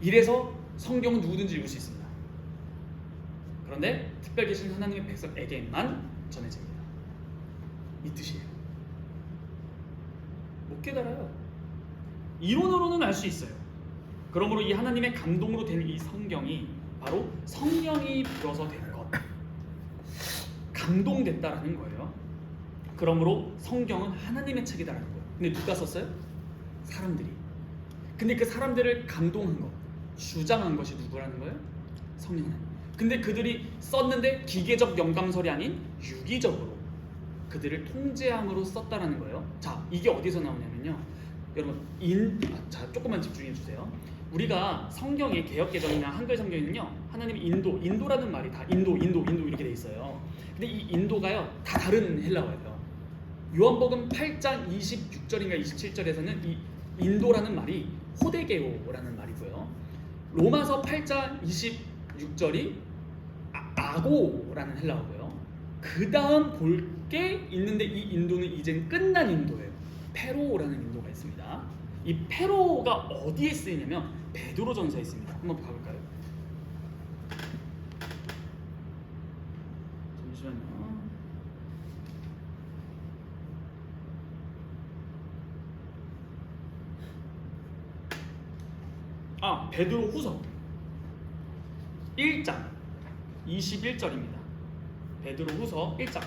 이래서 성경은 누구든지 읽을 수 있습니다. 그런데 특별 계신 하나님의 백성에게만 전해집니다. 이 뜻이에요. 못 깨달아요. 이론으로는 알 수 있어요. 그러므로 이 하나님의 감동으로 된 이 성경이 바로 성령이 불어서 된 것, 감동됐다라는 거예요. 그러므로 성경은 하나님의 책이다라는 거예요. 근데 누가 썼어요? 사람들이. 근데 그 사람들을 감동한 것, 주장한 것이 누구라는 거예요? 성령 하나님. 근데 그들이 썼는데 기계적 영감설이 아닌 유기적으로 그들을 통제함으로 썼다라는 거예요. 자, 이게 어디서 나오냐면요. 여러분 자, 조금만 집중해 주세요. 우리가 성경의 개역개정이나 한글 성경에는요, 하나님이 인도라는 말이 다 인도 이렇게 돼 있어요. 근데 이 인도가요 다 다른 헬라어예요. 요한복음 8장 26절인가 27절에서는 이 인도라는 말이 호데게오라는 말이고요. 로마서 8장 26절이 아고라는 헬라어고요. 그 다음 볼 게 있는데 이 인도는 이젠 끝난 인도예요. 페로라는 인도가 있습니다. 이 페로가 어디에 쓰이냐면 베드로전서에 있습니다. 한번 봐볼까요? 잠시만요. 베드로 후서 1장 21절입니다. 베드로 후서 1장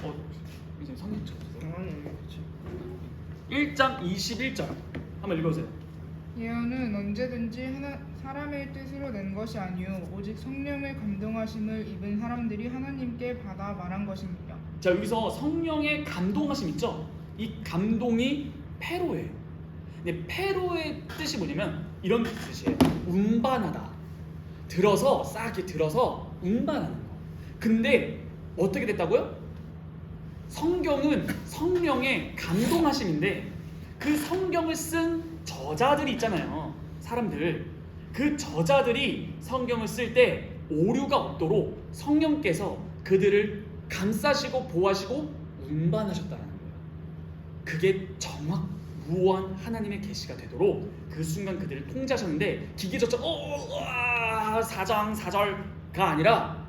지금 성경 쳐주세요. 1장 21절 한번 읽어보세요. 예언은 언제든지 사람의 뜻으로 낸 것이 아니요 오직 성령의 감동하심을 입은 사람들이 하나님께 받아 말한 것입니다. 자, 여기서 성령의 감동하심 있죠? 이 감동이 페로예요. 근데 페로의 뜻이 뭐냐면 이런 뜻이에요. 운반하다. 들어서 싹 이렇게 들어서 운반하는 거. 근데 어떻게 됐다고요? 성경은 성령의 감동하심인데 그 성경을 쓴 저자들이 있잖아요. 사람들. 그 저자들이 성경을 쓸 때 오류가 없도록 성령께서 그들을 감싸시고 보호하시고 운반하셨다는 거예요. 그게 무한 하나님의 계시가 되도록 그 순간 그들을 통제하셨는데 기계적으로 사절가 아니라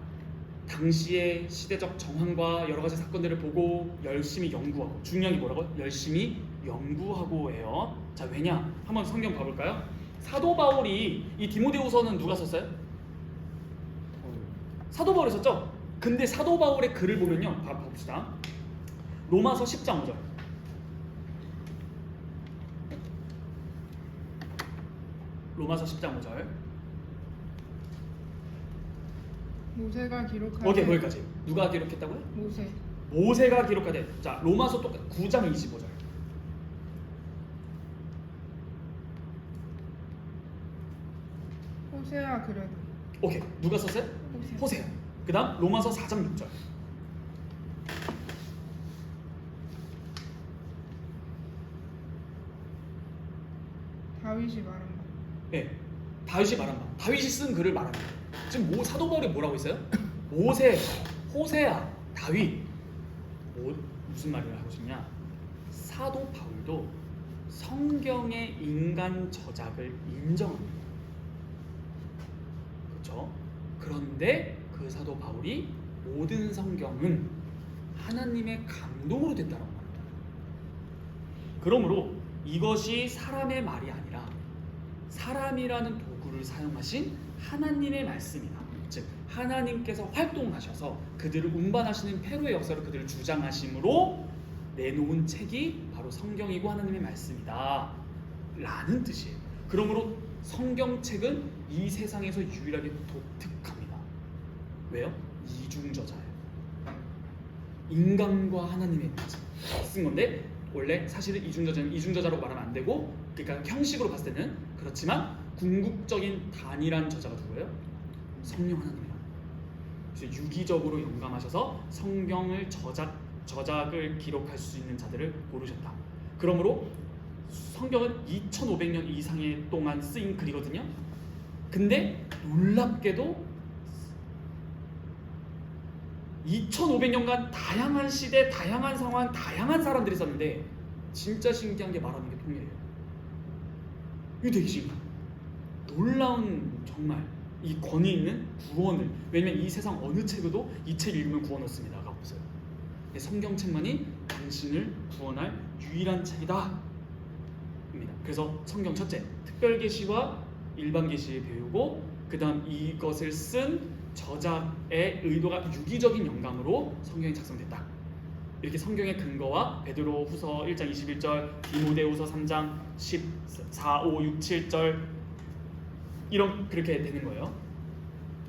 당시의 시대적 정황과 여러 가지 사건들을 보고 열심히 연구하고, 중요한 게 뭐라고요? 열심히 연구하고 해요. 자, 왜냐? 한번 성경 봐볼까요? 사도 바울이 이 디모데후서는 누가 썼어요? 사도 바울이 썼죠? 근데 사도 바울의 글을 보면요, 봅시다. 로마서 10장 5절. 로마서 10장 5절. 모세가 기록하되 오케이, 거기까지. 누가 기록했다고요? 모세가 기록하되. 자, 로마서 9장 25절. 호세아 그래도 오케이, 누가 썼어요? 호세아. 그 다음 로마서 4장 6절. 다윗이 말한 바. 네, 다윗이 말한 바. 다윗이 쓴 글을 말합니다. 지금 사도 바울이 뭐라고 있어요? 호세아, 다윗. 무슨 말을 하고 싶냐? 사도 바울도 성경의 인간 저작을 인정합니다. 그렇죠? 그런데 그 사도 바울이 모든 성경은 하나님의 감동으로 됐다고 말합니다. 그러므로 이것이 사람의 말이 아니라 사람이라는 도구를 사용하신 하나님의 말씀이다. 즉 하나님께서 활동하셔서 그들을 운반하시는 페로의 역사로 그들을 주장하심으로 내놓은 책이 바로 성경이고 하나님의 말씀이다 라는 뜻이에요. 그러므로 성경책은 이 세상에서 유일하게 독특합니다. 왜요? 이중저자예요. 인간과 하나님의 뜻을 쓴 건데 원래 사실은 이중저자는 이중저자로 말하면 안 되고, 그러니까 형식으로 봤을 때는 그렇지만 궁극적인 단일한 저자가 누구예요? 성령 하나님이에요. 그래서 유기적으로 영감하셔서 성경을 저작을 기록할 수 있는 자들을 고르셨다. 그러므로 성경은 2500년 이상의 동안 쓰인 글이거든요. 근데 놀랍게도 2500년간 다양한 시대, 다양한 상황, 다양한 사람들이 있었는데 진짜 신기한 게 말하는 게 통일이에요. 이거 되게 신기해요. 놀라운 정말 이 권위 있는 구원을, 왜냐면 이 세상 어느 책에도 이 책 읽으면 구원 얻습니다가 없어요. 성경책만이 당신을 구원할 유일한 책이다 입니다. 그래서 성경 첫째, 특별계시와 일반계시를 배우고 그 다음 이것을 쓴 저작의 의도가 유기적인 영감으로 성경이 작성됐다. 이렇게 성경의 근거와 베드로 후서 1장 21절, 디모데후서 3장 14, 5, 6, 7절 이런 그렇게 되는 거예요.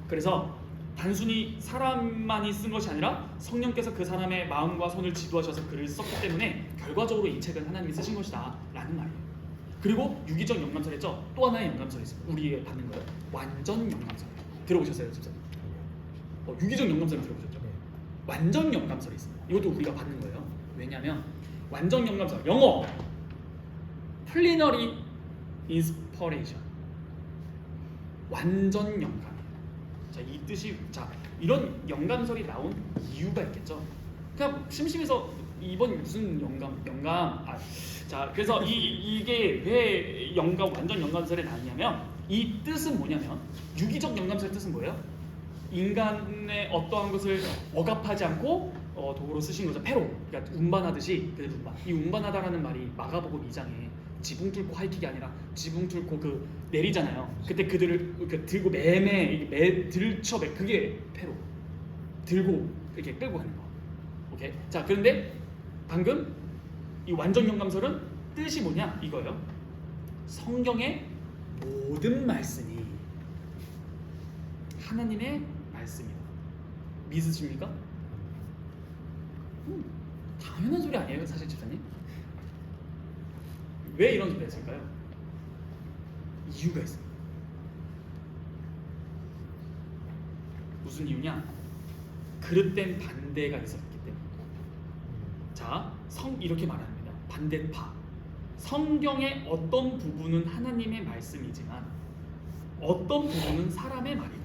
그래서 단순히 사람만이 쓴 것이 아니라 성령께서 그 사람의 마음과 손을 지도하셔서 글을 썼기 때문에 결과적으로 이 책은 하나님이 쓰신 것이다 라는 말이에요. 그리고 유기적 영감서랬죠. 또 하나의 영감서가 있습니다. 우리 받는 거예요. 완전 영감서예요. 들어보셨어요, 집사님? 유기적 영감서를 들어보셨죠? 완전 영감서가 있습니다. 이것도 우리가 받는 거예요. 왜냐하면 완전 영감서, 영어 plenary inspiration, 완전 영감이에요. 자, 이 뜻이, 자, 이런 영감설이 나온 이유가 있겠죠. 그냥 심심해서 이번 무슨 영감, 자, 그래서 이게 왜 완전 영감설이 나왔냐면 이 뜻은 뭐냐면 유기적 영감설의 뜻은 뭐예요? 인간의 어떠한 것을 억압하지 않고 도구로 쓰신 거죠. 패로, 그러니까 운반하듯이. 그래서 이 운반하다라는 말이 마가복음 2장에 지붕 뚫고 하이킥이 아니라 지붕 뚫고 그 내리잖아요. 그때 그들을 이렇게 들고 들쳐 그게 패로, 들고 이렇게 끌고 가는 거. 오케이. 자, 그런데 방금 이 완전 영감설은 뜻이 뭐냐 이거예요. 성경의 모든 말씀이 하나님의 말씀이다. 믿으십니까? 당연한 소리 아니에요, 사실 집사님? 왜 이런 소리 했을까요? 이유가 있습니다. 무슨 이유냐? 그릇된 반대가 있었기 때문에. 자, 이렇게 말합니다. 반대파. 성경의 어떤 부분은 하나님의 말씀이지만 어떤 부분은 사람의 말이다.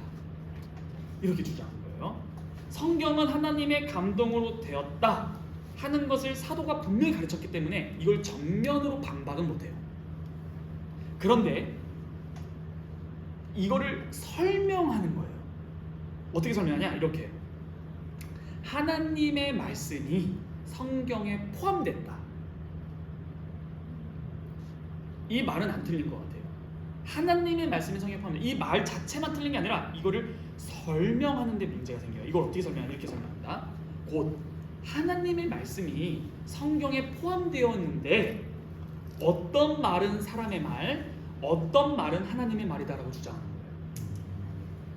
이렇게 주장하는 거예요. 성경은 하나님의 감동으로 되었다 하는 것을 사도가 분명히 가르쳤기 때문에 이걸 정면으로 반박은 못해요. 그런데 이거를 설명하는 거예요. 어떻게 설명하냐? 이렇게. 하나님의 말씀이 성경에 포함됐다. 이 말은 안 틀린 것 같아요. 하나님의 말씀이 성경에 포함된다. 이 말 자체만 틀린 게 아니라 이거를 설명하는 데 문제가 생겨요. 이걸 어떻게 설명하냐? 이렇게 설명합니다. 곧 하나님의 말씀이 성경에 포함되었는데 어떤 말은 사람의 말, 어떤 말은 하나님의 말이다라고 주장하는 거예요.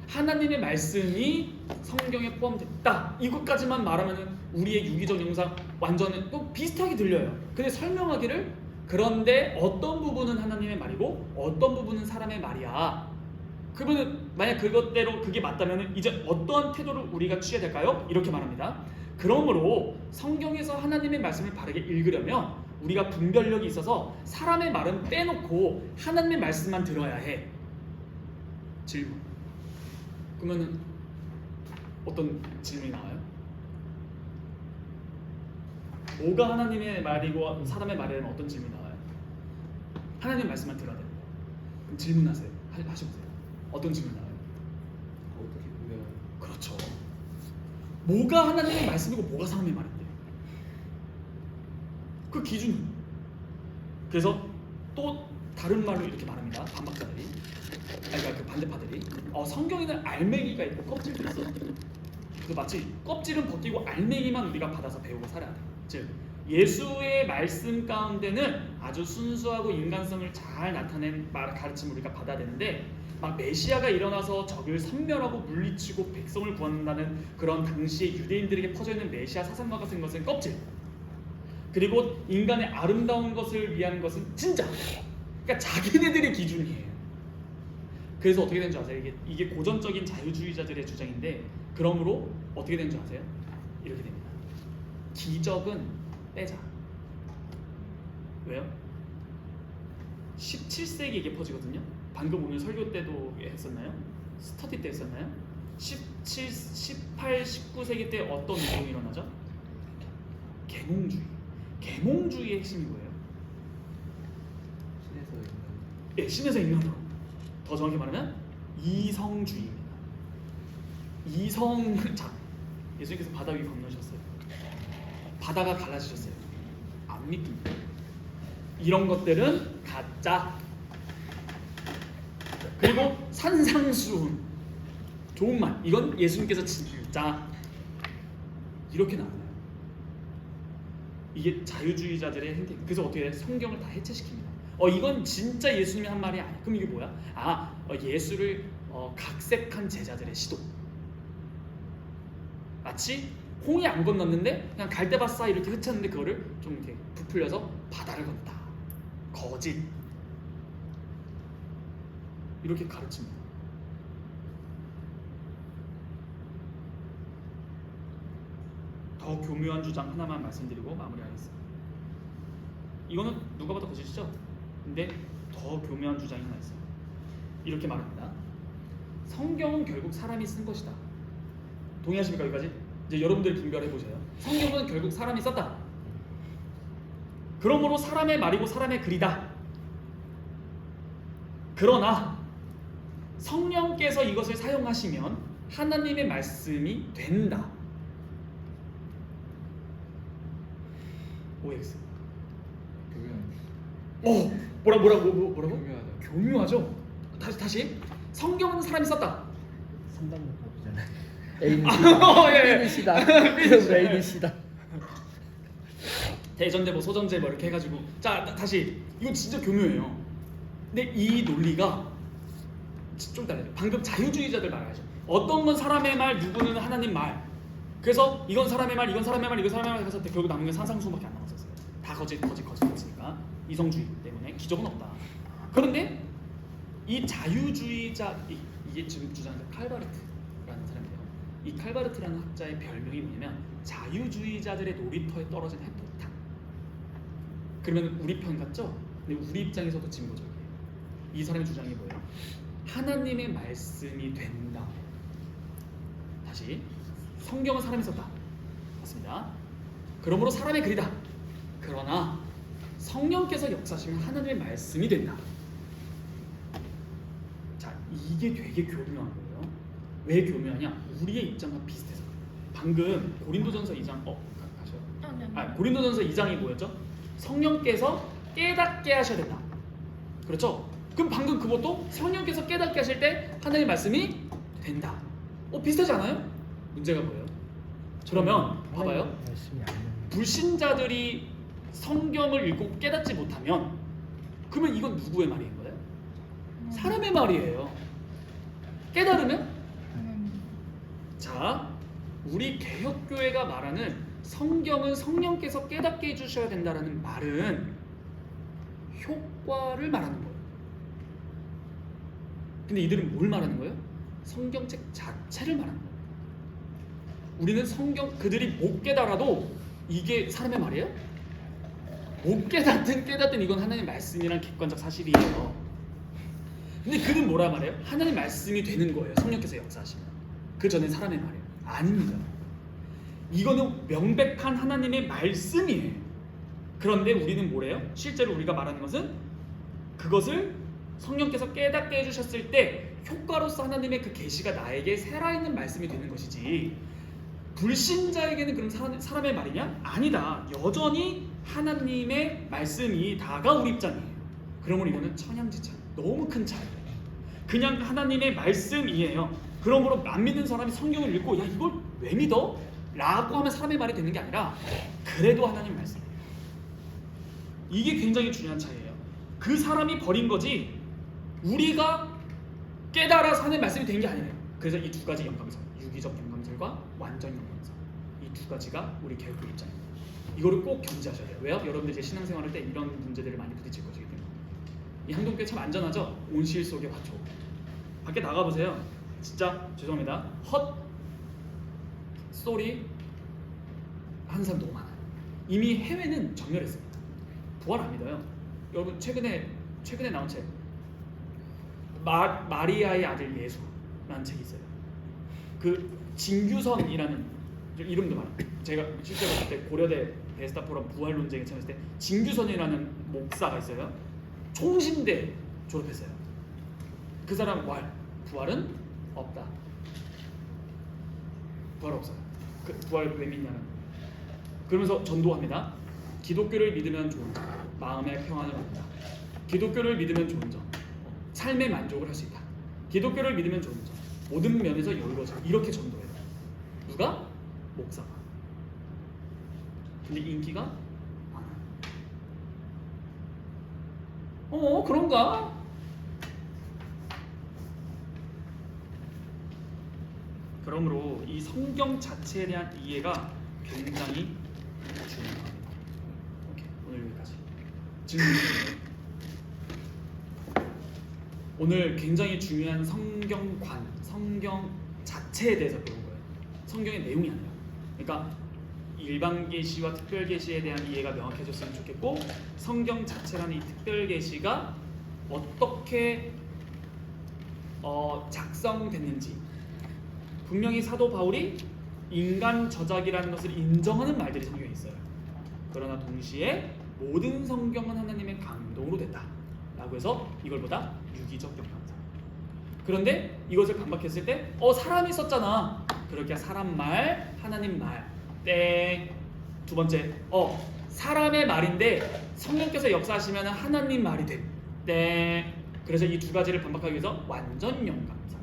하나님의 말씀이 성경에 포함됐다. 이것까지만 말하면 우리의 유기적 영상 완전히 또 비슷하게 들려요. 근데 설명하기를 그런데 어떤 부분은 하나님의 말이고 어떤 부분은 사람의 말이야. 그러면 만약 그것대로 그게 맞다면 이제 어떠한 태도를 우리가 취해야 될까요? 이렇게 말합니다. 그러므로 성경에서 하나님의 말씀을 바르게 읽으려면 우리가 분별력이 있어서 사람의 말은 빼놓고 하나님의 말씀만 들어야 해. 질문. 그러면 어떤 질문이 나와요? 뭐가 하나님의 말이고 사람의 말이라면 어떤 질문이 나와요? 하나님의 말씀만 들어야 됩니다. 그럼 질문하세요. 하셔보세요. 어떤 질문 나와요? 어떻게 구별하는? 그렇죠. 뭐가 하나님의 말씀이고 뭐가 사람의 말인데? 그 기준은. 그래서 또 다른 말로 이렇게 말합니다. 반박자들이. 그러니까 그 반대파들이. 성경에는 알맹이가 있고 껍질도 있어. 그래서 마치 껍질은 벗기고 알맹이만 우리가 받아서 배우고 살아야 돼. 즉 예수의 말씀 가운데는 아주 순수하고 인간성을 잘 나타낸 가르침을 우리가 받아야 되는데 막 메시아가 일어나서 적을 섬멸하고 물리치고 백성을 구한다는 그런 당시의 유대인들에게 퍼져있는 메시아 사상과 같은 것은 껍질, 그리고 인간의 아름다운 것을 위한 것은 진짜. 그러니까 자기네들의 기준이에요. 그래서 어떻게 된 줄 아세요? 이게 고전적인 자유주의자들의 주장인데 그러므로 어떻게 된 줄 아세요? 이렇게 됩니다. 기적은 빼자. 왜요? 17세기 이게 퍼지거든요. 방금 오늘 설교 때도 했었나요? 스터디 때 했었나요? 18, 19세기 때 어떤 운동이 일어나죠? 계몽주의. 계몽주의의 핵심이 뭐예요? 신에서 있는 예, 신에서 인간으로. 더 정확히 말하면 이성주의입니다. 자, 예수님께서 바다 위 건너셨어요. 바다가 갈라지셨어요. 안 믿깁니다. 이런 것들은 가짜. 그리고 산상수훈, 좋은 말, 이건 예수님께서 진짜. 이렇게 나와요. 이게 자유주의자들의 행태. 그래서 어떻게 해? 성경을 다 해체시킵니다. 이건 진짜 예수님이 한 말이 아니야. 그럼 이게 뭐야? 예수를 각색한 제자들의 시도. 마치 홍이 안 건넜는데 그냥 갈대밭사 이렇게 흩쳤는데 그거를 좀 이렇게 부풀려서 바다를 건다. 거짓. 이렇게 가르칩니다. 더 교묘한 주장 하나만 말씀드리고 마무리하겠습니다. 이거는 누가 봐도 거짓이죠? 근데 더 교묘한 주장이 하나 있어요. 이렇게 말합니다. 성경은 결국 사람이 쓴 것이다. 동의하십니까? 여기까지? 이제 여러분들이 분별해 보세요. 성경은 결국 사람이 썼다. 그러므로 사람의 말이고 사람의 글이다. 그러나 성령께서 이것을 사용하시면 하나님의 말씀이 된다. OX. 교묘한 뭐라고? 교묘하다. 교묘하죠. 다시. 성경은 사람이 썼다. 상담법이잖아요. 예. A이시다. 그럼 A이시다. 대전제보, 소전제보 이렇게 해가지고 자 다시 이거 진짜 교묘해요. 근데 이 논리가 좀 달라요. 방금 자유주의자들 말하죠. 어떤 건 사람의 말, 누구는 하나님 말. 그래서 이건 사람의 말, 이건 사람의 말, 이건 사람의 말 해서 결국 남은 게 산상수훈밖에 안 남았었어요. 다 거짓이었으니까 이성주의 때문에 기적은 없다. 그런데 이 자유주의자 이게 지금 주장하는 칼바르트라는 사람이에요. 이 칼바르트라는 학자의 별명이 뭐냐면 자유주의자들의 놀이터에 떨어진 핵폭탄. 그러면 우리 편 같죠? 근데 우리 입장에서도 진보적이에요. 이 사람의 주장이 뭐예요? 하나님의 말씀이 된다. 다시 성경은 사람이 썼다. 맞습니다. 그러므로 사람의 글이다. 그러나 성령께서 역사하시면 하나님의 말씀이 된다. 자, 이게 되게 교묘한 거예요. 왜 교묘하냐? 우리의 입장과 비슷해서. 방금 고린도전서 2장 가셔요. 고린도전서 2장이 뭐였죠? 성령께서 깨닫게 하셔야 된다. 그렇죠? 그럼 방금 그것도 성령께서 깨닫게 하실 때 하나님의 말씀이 된다. 비슷하지 않아요? 문제가 뭐예요? 그러면 봐봐요. 말씀이 안 됩니다. 불신자들이 성경을 읽고 깨닫지 못하면 그러면 이건 누구의 말인 거예요? 사람의 말이에요. 깨달으면 하나님. 자, 우리 개혁교회가 말하는 성경은 성령께서 깨닫게 해주셔야 된다라는 말은 효과를 말하는 거예요. 근데 이들은 뭘 말하는 거예요? 성경책 자체를 말하는 거예요. 우리는 성경 그들이 못 깨달아도 이게 사람의 말이에요? 못 깨닫든 이건 하나님의 말씀이란 객관적 사실이에요. 근데 그는 뭐라 말해요? 하나님의 말씀이 되는 거예요. 성령께서 역사하시면. 그 전에 사람의 말이에요. 아닙니다. 이거는 명백한 하나님의 말씀이에요. 그런데 우리는 뭐래요? 실제로 우리가 말하는 것은 그것을 성령께서 깨닫게 해주셨을 때 효과로서 하나님의 그 계시가 나에게 살아있는 말씀이 되는 것이지 불신자에게는 그럼 사람의 말이냐? 아니다. 여전히 하나님의 말씀이 다가 우리 입장이에요. 그러므로 이거는 천양지차. 너무 큰 차이예요. 그냥 하나님의 말씀이에요. 그러므로 안 믿는 사람이 성경을 읽고 야 이걸 왜 믿어? 라고 하면 사람의 말이 되는 게 아니라 그래도 하나님 말씀이에요. 이게 굉장히 중요한 차이예요. 그 사람이 버린 거지 우리가 깨달아서 하나님 말씀이 된 게 아니에요. 그래서 이 두 가지 연관성, 유기적 연관성과 완전 연관성, 이 두 가지가 우리 개혁교 입장입니다. 이거를 꼭 견지하셔야 돼요. 왜요? 여러분들 이제 신앙생활할 때 이런 문제들을 많이 부딪힐 것이기 때문에. 이 항동교회 참 안전하죠? 온실 속의 화초. 밖에 나가보세요. 진짜 죄송합니다. 헛 소리 하는 사람 너무 많아요. 이미 해외는 정렬했습니다. 부활 안 믿어요. 여러분 최근에 나온 책 마리아의 아들 예수라는 책이 있어요. 그 진규선이라는 이름도 많아요. 제가 실제로 그때 고려대 베스타 포럼 부활 논쟁에 참여했을 때 진규선이라는 목사가 있어요. 총신대 졸업했어요. 그 사람 부활은 없다. 부활 없어요. 그 부활 왜 믿냐면 그러면서 전도합니다. 기독교를 믿으면 좋은 점, 마음의 평안을 얻는다. 기독교를 믿으면 좋은 점, 삶의 만족을 할 수 있다. 기독교를 믿으면 좋은 점, 모든 면에서 여유로워져. 이렇게 전도해요. 누가? 목사가. 근데 인기가 많아요. 그런가? 그러므로 이 성경 자체에 대한 이해가 굉장히 중요합니다. 오케이, 오늘 여기까지. 질문. 오늘 굉장히 중요한 성경관, 성경 자체에 대해서 배운 거예요. 성경의 내용이 아니라. 그러니까 일반 계시와 특별 계시에 대한 이해가 명확해졌으면 좋겠고, 성경 자체라는 이 특별 계시가 어떻게 작성됐는지, 분명히 사도 바울이 인간 저작이라는 것을 인정하는 말들이 성경에 있어요. 그러나 동시에 모든 성경은 하나님의 감동으로 됐다 라고 해서 이걸 보다 유기적 영감사. 그런데 이것을 반박했을 때 사람이 썼잖아. 그러니까 사람 말, 하나님 말. 땡. 두 번째, 사람의 말인데 성령께서 역사하시면 하나님 말이 돼. 땡. 그래서 이 두 가지를 반박하기 위해서 완전 영감사.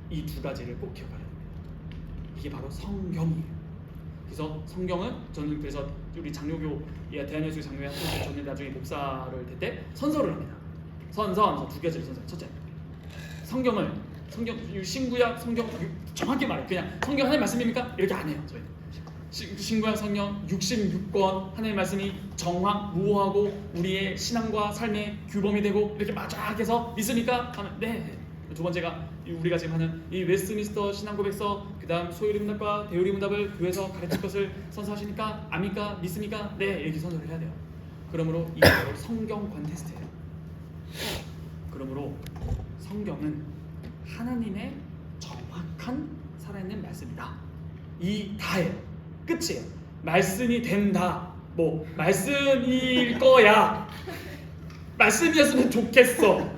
이 두 가지를 꼭 기억해야 됩니다. 이게 바로 성경이에요. 그래서 성경은 저는 그래서 우리 장로교 대한예수교 장로회 학교 저는 나중에 목사를 될 때 선서를 합니다. 선서 두 가지를 선서. 첫째, 성경 신구약 성경 정확히 말해 그냥 성경 하나님 말씀입니까? 이렇게 안 해요. 저희 신구약 성경 66권 하나님의 말씀이 무호하고 우리의 신앙과 삶의 규범이 되고 이렇게 마쫙해서 믿습니까? 하면 네. 두 번째가 우리가 지금 하는 이 웨스트민스터 신앙고백서, 그다음 소요리 문답과 대요리 문답을 교회에서 가르칠 것을 선서하십니까? 압니까? 믿습니까? 네, 이렇게 선서를 해야 돼요. 그러므로 이게 바로 성경관 테스트예요. 그러므로 성경은 하나님의 정확한 살아있는 말씀이다. 이 다예요. 끝이에요. 말씀이 된다. 말씀일 거야. 말씀이었으면 좋겠어.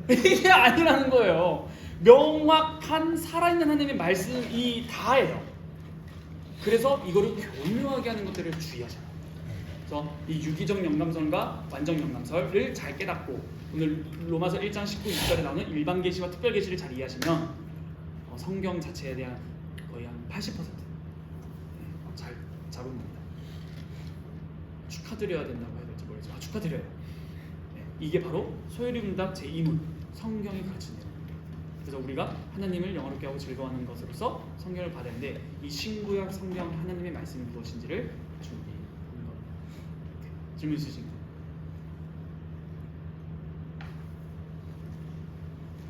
이게 아니라는 거예요. 명확한 살아있는 하나님의 말씀이 다예요. 그래서 이거를 교묘하게 하는 것들을 주의하셔야 돼요. 그래서 이 유기적 영감설과 완전 영감설을 잘 깨닫고 오늘 로마서 1장 19, 20절에 나오는 일반 계시와 특별 계시를 잘 이해하시면 성경 자체에 대한 거의 한 80% 잘 옵니다. 축하드려야 된다고 해야 될지 모르겠지만 축하드려요. 이게 바로 소요리 문답 제2문 성경이 가르치는 내용입니다. 그래서 우리가 하나님을 영화롭게 하고 즐거워하는 것으로서 성경을 받았는데 이 신구약 성경 하나님의 말씀이 무엇인지를 준비하는 겁니다. 질문 있으신가요?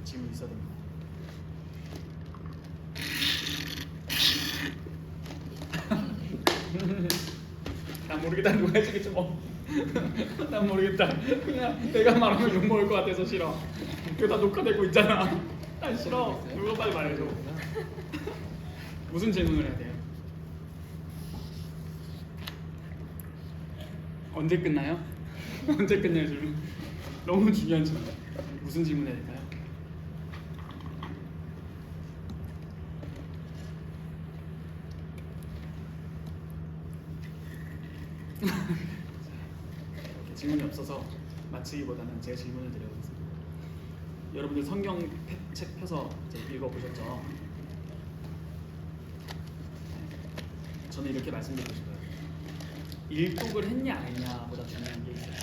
질문 있어야 됩니다. 난 모르겠다. 누가 해주겠지 뭐. 난 모르겠다. 그냥 내가 말하면 욕 먹을 것 같아서 싫어. 그거 다 녹화되고 있잖아. 난 싫어. 누가 빨리 말해줘. 무슨 질문을 해야 돼요? 언제 끝나요? 언제 끝나요 질문? 너무 중요한 질문. 무슨 질문 해야 될까요? 질문이 없어서 마치기보다는 제가 질문을 드려보겠습니다. 여러분들 성경 책 펴서 이제 읽어보셨죠? 저는 이렇게 말씀드리고 싶어요. 일독을 했냐 안 했냐보다 중요한 게 있어요.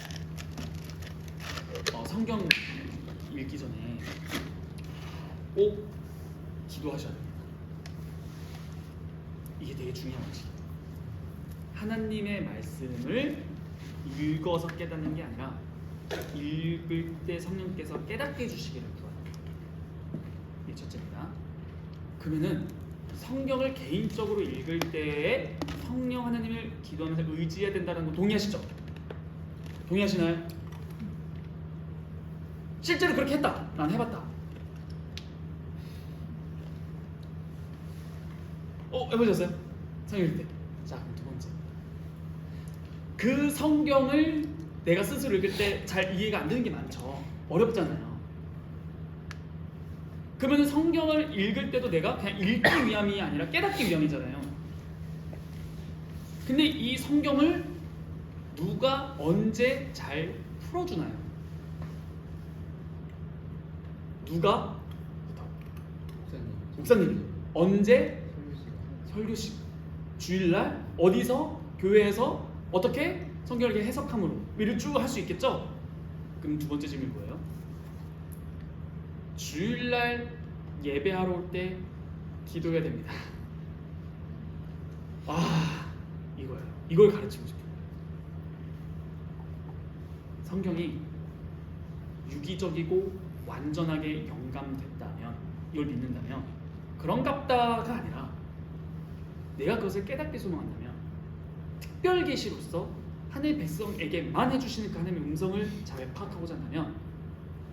성경 읽기 전에 꼭 기도하셔야 됩니다. 이게 되게 중요한 것이에요. 하나님의 말씀을 읽어서 깨닫는 게 아니라 읽을 때 성령께서 깨닫게 해주시기를 구합니다. 이게 첫째입니다. 그러면은 성경을 개인적으로 읽을 때에 성령 하나님을 기도하면서 의지해야 된다는 거 동의하시죠? 동의하시나요? 실제로 그렇게 했다. 난 해봤다. 해보셨어요? 성경 읽을 때. 자, 그럼 두 번째. 그 성경을 내가 스스로 읽을 때 잘 이해가 안 되는 게 많죠. 어렵잖아요. 그러면 성경을 읽을 때도 내가 그냥 읽기 위함이 아니라 깨닫기 위함이잖아요. 근데 이 성경을 누가 언제 잘 풀어주나요? 누가? 목사님. 목사님이. 언제? 설교 시간. 설교 시간. 주일날 어디서? 교회에서 어떻게? 성경을 이렇게 해석함으로 이를 쭉 할 수 있겠죠? 그럼 두 번째 질문이 뭐예요? 주일날 예배하러 올 때 기도해야 됩니다. 이거예요. 이걸 가르치고 싶어요. 성경이 유기적이고 완전하게 영감됐다면, 이걸 믿는다면 그런갑다가 아니라 내가 그것을 깨닫게 소망한다면 특별 계시로서 하나님의 백성에게만 해주시는 그 하나님의 음성을 잘 파악하고자 한다면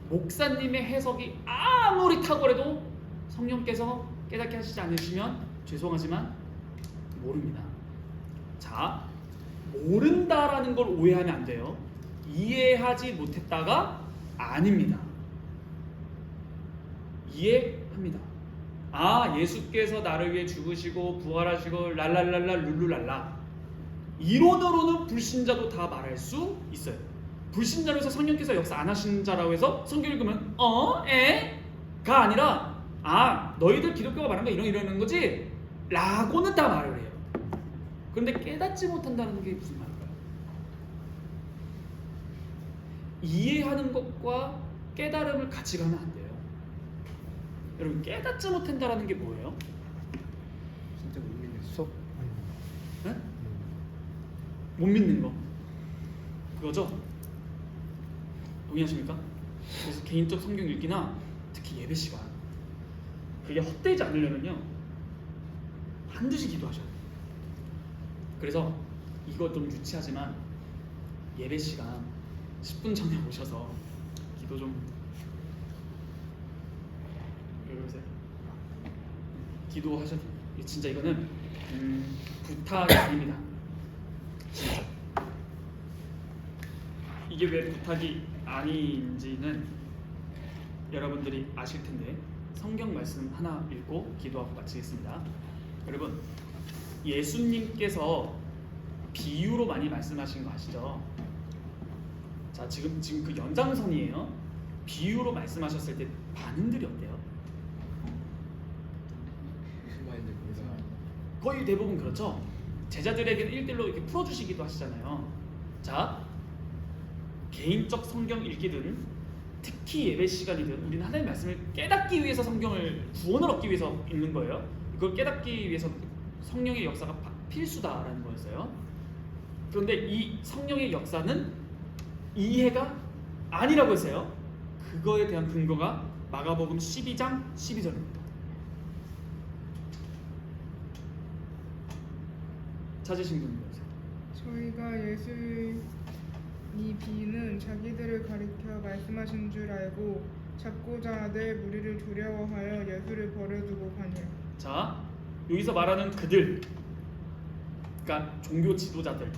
목사님의 해석이 아무리 탁월해도 성령께서 깨닫게 하시지 않으시면 죄송하지만 모릅니다. 자, 모른다라는 걸 오해하면 안 돼요. 이해하지 못했다가 아닙니다. 이해합니다. 예수께서 나를 위해 죽으시고 부활하시고 랄랄랄라 룰루랄라. 이론으로는 불신자도 다 말할 수 있어요. 불신자로 해서 성령께서 역사 안 하신 자라고 해서 성경 읽으면 가 아니라 너희들 기독교가 말하는 거 이런 거지? 라고는 다 말을 해요. 그런데 깨닫지 못한다는 게 무슨 말일까요? 이해하는 것과 깨달음을 같이 가면 안 돼요. 여러분, 깨닫지 못한다는 게 뭐예요? 진짜 못 믿는 수업 네? 못 믿는 거 그거죠? 동의하십니까? 그래서 개인적 성경 읽기나 특히 예배 시간, 그게 헛되지 않으려면요 반드시 기도하셔야 돼요. 그래서 이거 좀 유치하지만 예배 시간 10분 전에 오셔서 기도 좀 이러세요. 기도하셔도 돼요. 진짜 이거는 부탁이 아닙니다. 진짜. 이게 왜 부탁이 아닌지는 여러분들이 아실 텐데 성경 말씀 하나 읽고 기도하고 마치겠습니다. 여러분, 예수님께서 비유로 많이 말씀하신 거 아시죠? 자, 지금 그 연장선이에요. 비유로 말씀하셨을 때 반응들이 어때요? 무슨 말인지 모르겠어요. 거의 대부분 그렇죠. 제자들에게는 일대일로 이렇게 풀어주시기도 하시잖아요. 자, 개인적 성경 읽기든 특히 예배 시간이든 우리는 하나님의 말씀을 깨닫기 위해서 성경을 구원을 얻기 위해서 읽는 거예요. 이걸 깨닫기 위해서 성령의 역사가 필수다라는 거였어요. 그런데 이 성령의 역사는 이해가 아니라고 했어요. 그거에 대한 근거가 마가복음 12장 12절입니다. 찾으신 분 보세요. 저희가 예수의 이 비유는 자기들을 가리켜 말씀하신 줄 알고 잡고자 하되 무리를 두려워하여 예수를 버려두고 가니라. 자, 여기서 말하는 그들, 그러니까 종교 지도자들,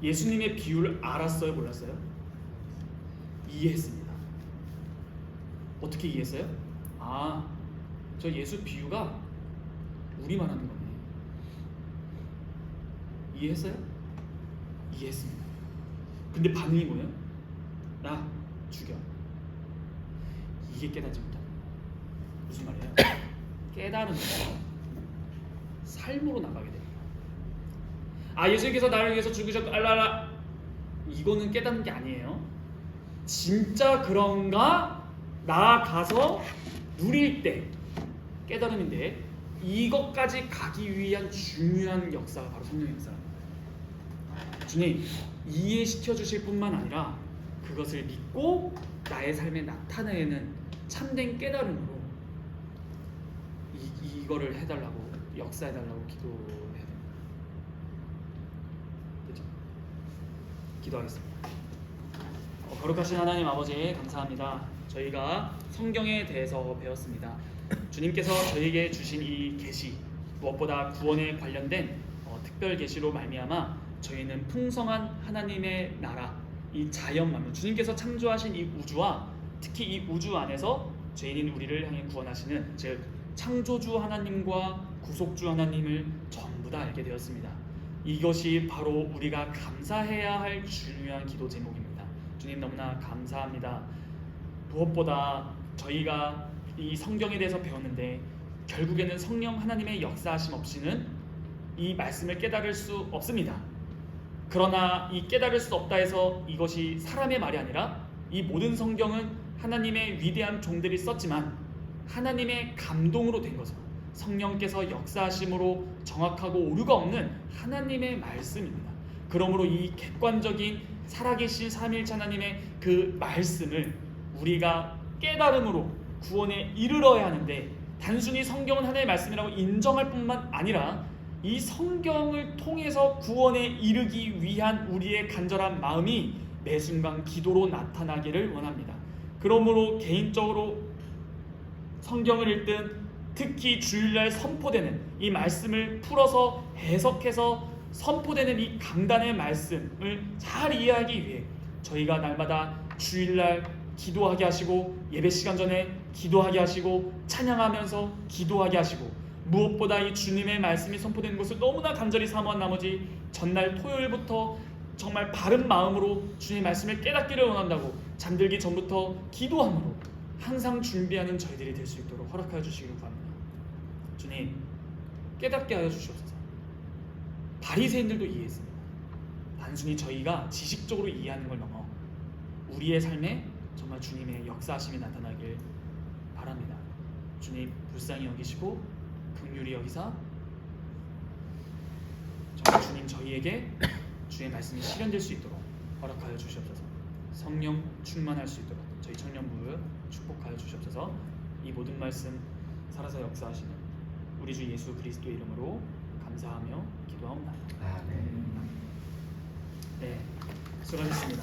예수님의 비유를 알았어요, 몰랐어요? 이해했습니다. 어떻게 이해했어요? 저 예수 비유가 우리만 하는 거네. 이해했어요? 이해했습니다. 근데 반응이 뭐예요? 나 죽여. 이게 깨닫지 못하는 거예요. 무슨 말이에요? 깨달은 거예요. 삶으로 나가게 됩니다. 예수님께서 나를 위해서 죽으셨고 알라라, 이거는 깨닫는 게 아니에요. 진짜 그런가 나아가서 누릴 때 깨달음인데, 이것까지 가기 위한 중요한 역사가 바로 성령의 역사입니다. 주님, 이해시켜 주실 뿐만 아니라 그것을 믿고 나의 삶에 나타내는 참된 깨달음으로 이거를 해달라고, 역사해달라고 기도해야 됩니다. 됐죠? 기도하겠습니다. 거룩하신 하나님 아버지, 감사합니다. 저희가 성경에 대해서 배웠습니다. 주님께서 저에게 주신 이 계시, 무엇보다 구원에 관련된 특별 계시로 말미암아 저희는 풍성한 하나님의 나라, 이 자연 만물, 주님께서 창조하신 이 우주와 특히 이 우주 안에서 죄인인 우리를 향해 구원하시는, 즉 창조주 하나님과 구속주 하나님을 전부 다 알게 되었습니다. 이것이 바로 우리가 감사해야 할 중요한 기도 제목입니다. 주님 너무나 감사합니다. 무엇보다 저희가 이 성경에 대해서 배웠는데 결국에는 성령 하나님의 역사하심 없이는 이 말씀을 깨달을 수 없습니다. 그러나 이 깨달을 수 없다 해서 이것이 사람의 말이 아니라 이 모든 성경은 하나님의 위대한 종들이 썼지만 하나님의 감동으로 된 것으로 성령께서 역사하심으로 정확하고 오류가 없는 하나님의 말씀입니다. 그러므로 이 객관적인 살아계신 삼위일체 하나님의 그 말씀을 우리가 깨달음으로 구원에 이르러야 하는데, 단순히 성경은 하나님의 말씀이라고 인정할 뿐만 아니라 이 성경을 통해서 구원에 이르기 위한 우리의 간절한 마음이 매 순간 기도로 나타나기를 원합니다. 그러므로 개인적으로 성경을 읽든 특히 주일날 선포되는 이 말씀을 풀어서 해석해서 선포되는 이 강단의 말씀을 잘 이해하기 위해 저희가 날마다 주일날 기도하게 하시고, 예배 시간 전에 기도하게 하시고, 찬양하면서 기도하게 하시고, 무엇보다 이 주님의 말씀이 선포되는 것을 너무나 간절히 사모한 나머지 전날 토요일부터 정말 바른 마음으로 주님의 말씀을 깨닫기를 원한다고 잠들기 전부터 기도함으로 항상 준비하는 저희들이 될 수 있도록 허락하여 주시기를 구합니다. 주님, 깨닫게 하여 주시옵소서. 바리새인들도 이해했습니다. 단순히 저희가 지식적으로 이해하는 걸 넘어 우리의 삶에 정말 주님의 역사하심이 나타나길 바랍니다. 주님 불쌍히 여기시고 긍휼히 여기사 정말 주님 저희에게 주의 말씀이 실현될 수 있도록 허락하여 주시옵소서. 성령 충만할 수 있도록 저희 청년부를 축복하여 주시옵소서. 이 모든 말씀 살아서 역사하시는 우리 주 예수 그리스도의 이름으로 감사하며 기도하옵나이다. 아멘. 네, 수고하셨습니다.